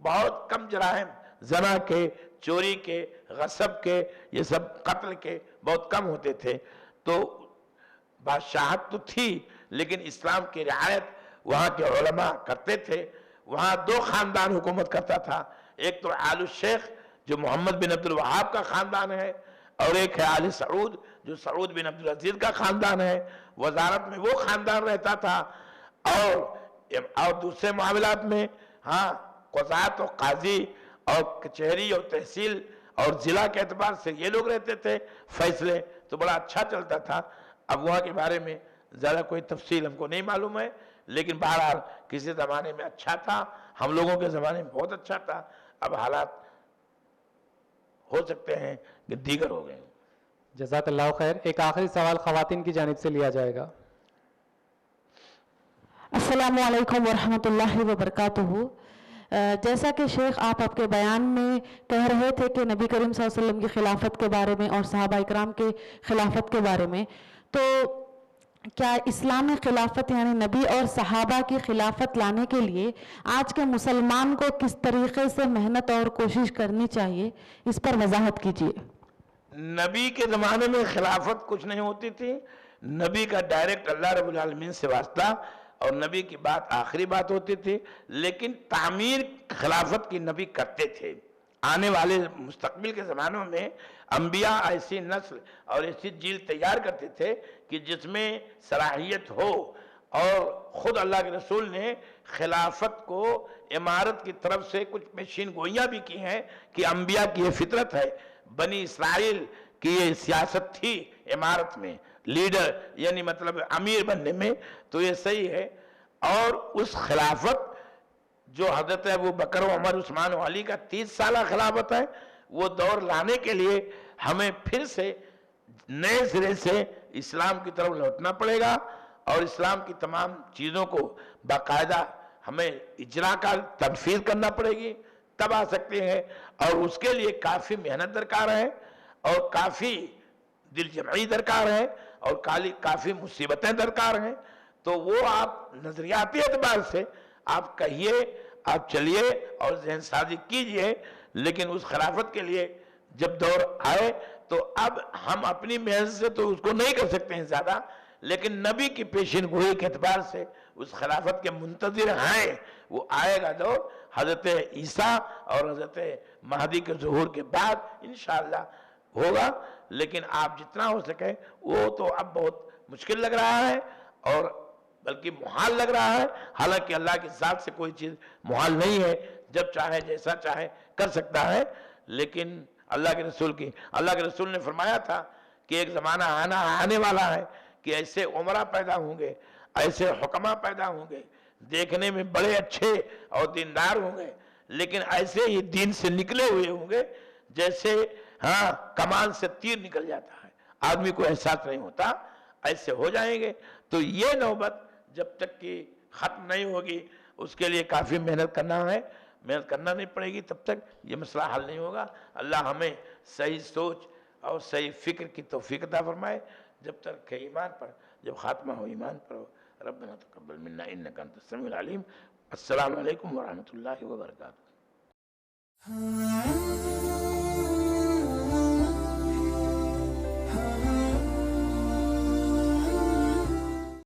بہت کم جرائم، زنا کے، چوری کے، غصب کے، یہ سب قتل کے بہت کم ہوتے تھے۔ تو بادشاہت تو تھی، لیکن اسلام کی رعایت وہاں کے علماء کرتے تھے۔ وہاں دو خاندان حکومت کرتا تھا، ایک تو آل الشیخ جو محمد بن عبد الوہاب کا خاندان ہے، اور ایک ہے آل سعود جو سعود بن عبد العزیز کا خاندان ہے۔ وزارت میں وہ خاندان رہتا تھا، اور دوسرے معاملات میں قضات و قاضی اور کچہری اور تحصیل اور ضلع کے اعتبار سے یہ لوگ رہتے تھے، فیصلے تو بڑا اچھا چلتا تھا۔ اب وہاں کے بارے میں زیادہ کوئی تفصیل ہم کو نہیں معلوم ہے، لیکن بہرحال کسی زمانے میں اچھا تھا، ہم لوگوں کے زمانے میں بہت اچھا تھا۔ اب حالات ہو سکتے ہیں کہ دیگر ہو گئے۔ جزاک اللہ خیر۔ ایک آخری سوال خواتین کی جانب سے لیا جائے گا۔ السلام علیکم ورحمۃ اللہ وبرکاتہ۔ جیسا کہ شیخ آپ کے بیان میں کہہ رہے تھے کہ نبی کریم صلی اللہ علیہ وسلم کی خلافت کے بارے میں اور صحابہ اکرام کے خلافت کے بارے میں، تو کیا اسلامی خلافت یعنی نبی اور صحابہ کی خلافت لانے کے لیے آج کے مسلمان کو کس طریقے سے محنت اور کوشش کرنی چاہیے، اس پر وضاحت کیجیے۔ نبی کے زمانے میں خلافت کچھ نہیں ہوتی تھی، نبی کا ڈائریکٹ اللہ رب العالمین سے واسطہ، اور نبی کی بات آخری بات ہوتی تھی، لیکن تعمیر خلافت کی نبی کرتے تھے۔ آنے والے مستقبل کے زمانوں میں انبیاء ایسی نسل اور ایسی جیل تیار کرتے تھے کہ جس میں صلاحیت ہو، اور خود اللہ کے رسول نے خلافت کو امارت کی طرف سے کچھ پیشین گوئیاں بھی کی ہیں کہ انبیاء کی یہ فطرت ہے۔ بنی اسرائیل کی یہ سیاست تھی امارت میں، لیڈر یعنی مطلب امیر بننے میں، تو یہ صحیح ہے۔ اور اس خلافت جو حضرت ابو بکر و عمر عثمان و علی کا 30 سالہ خلافت ہے، وہ دور لانے کے لیے ہمیں پھر سے نئے سرے سے اسلام کی طرف لوٹنا پڑے گا، اور اسلام کی تمام چیزوں کو باقاعدہ ہمیں اجرا کا تنفیذ کرنا پڑے گی، تب آ سکتے ہیں۔ اور اس کے لیے کافی محنت درکار ہے، اور کافی دل جمعی درکار ہے، اور کافی مصیبتیں درکار ہیں۔ تو وہ آپ نظریاتی اعتبار سے آپ کہیے، آپ چلیے اور ذہن سازی کیجئے، لیکن اس خلافت کے لیے جب دور آئے تو اب ہم اپنی محنت سے تو اس کو نہیں کر سکتے ہیں زیادہ، لیکن نبی کی پیشین گوئی کے اعتبار سے اس خلافت کے منتظر ہیں۔ وہ آئے گا دور حضرت عیسیٰ اور حضرت مہدی کے ظہور کے بعد انشاءاللہ ہوگا، لیکن آپ جتنا ہو سکے، وہ تو اب بہت مشکل لگ رہا ہے اور بلکہ محال لگ رہا ہے، حالانکہ اللہ کی ذات سے کوئی چیز محال نہیں ہے، جب چاہے جیسا چاہے کر سکتا ہے۔ لیکن اللہ کے رسول نے فرمایا تھا کہ ایک زمانہ آنے والا ہے کہ ایسے عمرہ پیدا ہوں گے، ایسے حکمہ پیدا ہوں گے، دیکھنے میں بڑے اچھے اور دیندار ہوں گے، لیکن ایسے ہی دین سے نکلے ہوئے ہوں گے جیسے کمان سے تیر نکل جاتا ہے، آدمی کو احساس نہیں ہوتا، ایسے ہو جائیں گے۔ تو یہ نوبت جب تک کہ ختم نہیں ہوگی، اس کے لیے کافی محنت کرنا ہے، محنت کرنا نہیں پڑے گی، تب تک یہ مسئلہ حل نہیں ہوگا۔ اللہ ہمیں صحیح سوچ اور صحیح فکر کی توفیق عطا فرمائے، جب تک کہ ایمان پر، جب خاتمہ ہو ایمان پر ہو۔ ربنا تقبل منا انک انت السمیع العلیم۔ السلام علیکم ورحمۃ اللہ وبرکاتہ۔